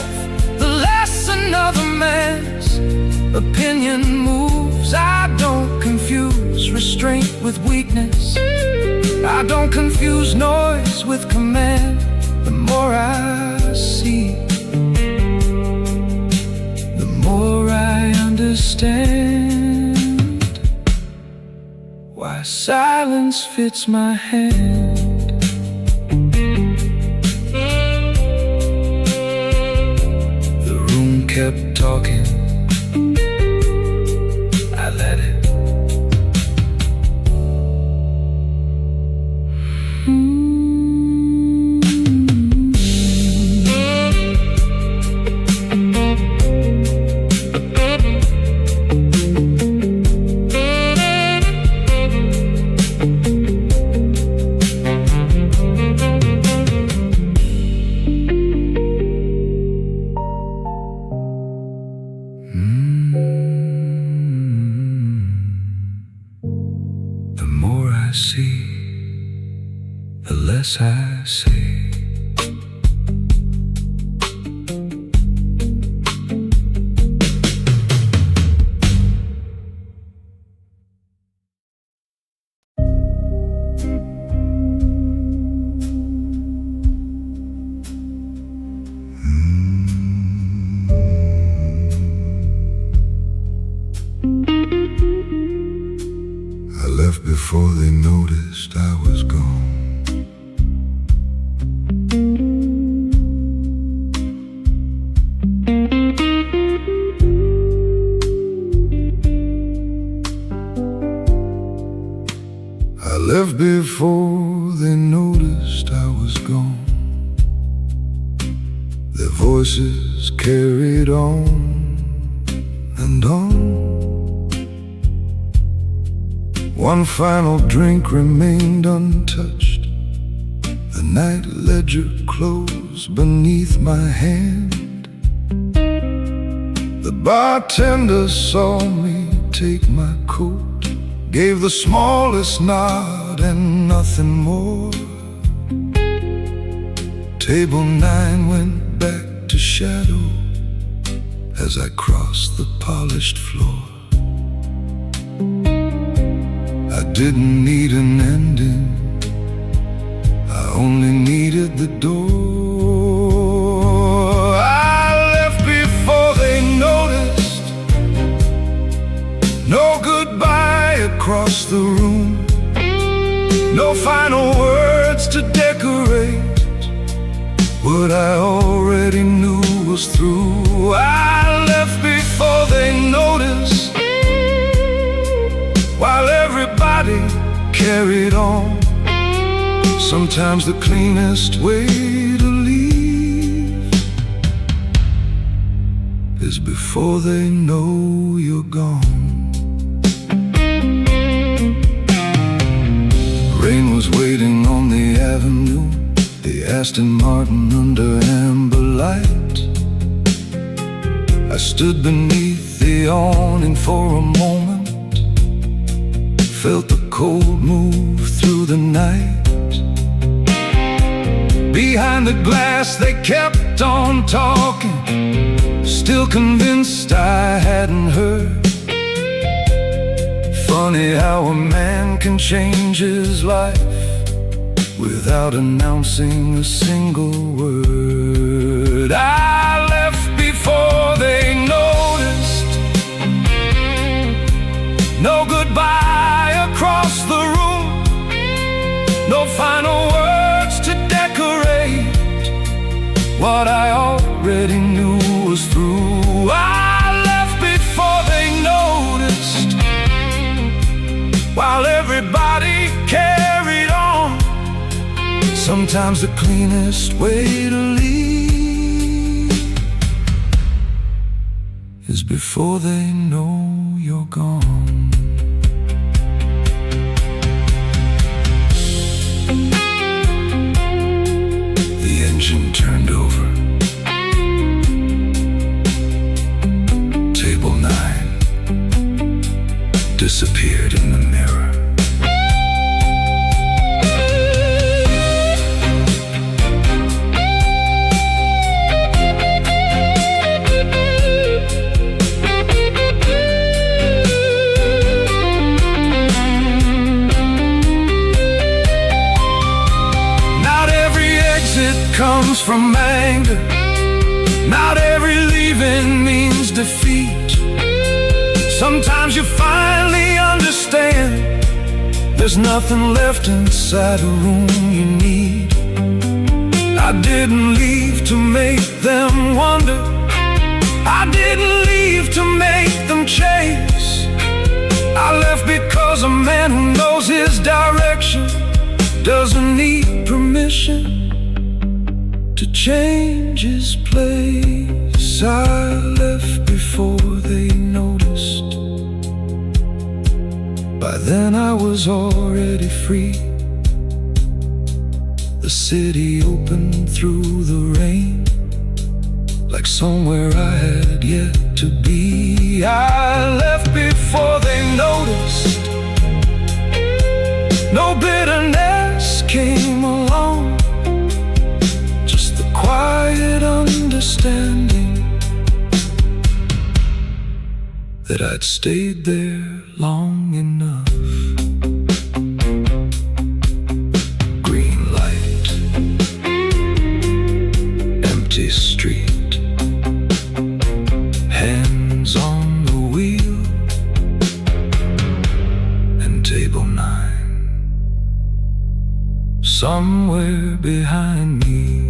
the less another man's opinion moves. I don't confuse restraint with weakness. I don't confuse noise with command. The more I see, the more I understand why silence fits my hand. The room kept talking, I let it. The more I see, the less I say. I left before they noticed I was gone. I left before they noticed I was gone. Their voices carried on and on. One final drink remained untouched. The night ledger closed beneath my hand. The bartender saw me take my coat, gave the smallest nod and nothing more. Table 9 went back to shadow as I crossed the polished floor. I didn't need an ending, I only needed the door. I left before they noticed. No goodbye across the room, no final words to decorate. what I already knew was through. I left before they noticed, while everybody carried on. Sometimes the cleanest way to leave is before they know you're gone. Rain was waiting on the avenue, the Aston Martin under amber light. I stood beneath the awning for a moment, felt the cold move through the night. Behind the glass they kept on talking, still convinced I hadn't heard. Funny how a man can change his life without announcing a single word. I left before they noticed, no goodbye across the room, no final words to decorate what I already knew was through. I left before they noticed, while everybody carried on. Sometimes the cleanest way to leave is before they know you're gone. The engine turned over. Table 9 disappeared in the mirror. Comes from anger, not every leaving means defeat. Sometimes you finally understand there's nothing left inside a room you need. I didn't leave to make them wonder, I didn't leave to make them chase. I left because a man who knows his direction doesn't need permission to change his place. I left before they noticed, by then I was already free. The city opened through the rain, like somewhere I had yet to be. I left before they noticed, no bitterness came along, quiet understanding that I'd stayed there long enough. Green light, empty street, hands on the wheel, and table 9 somewhere behind me.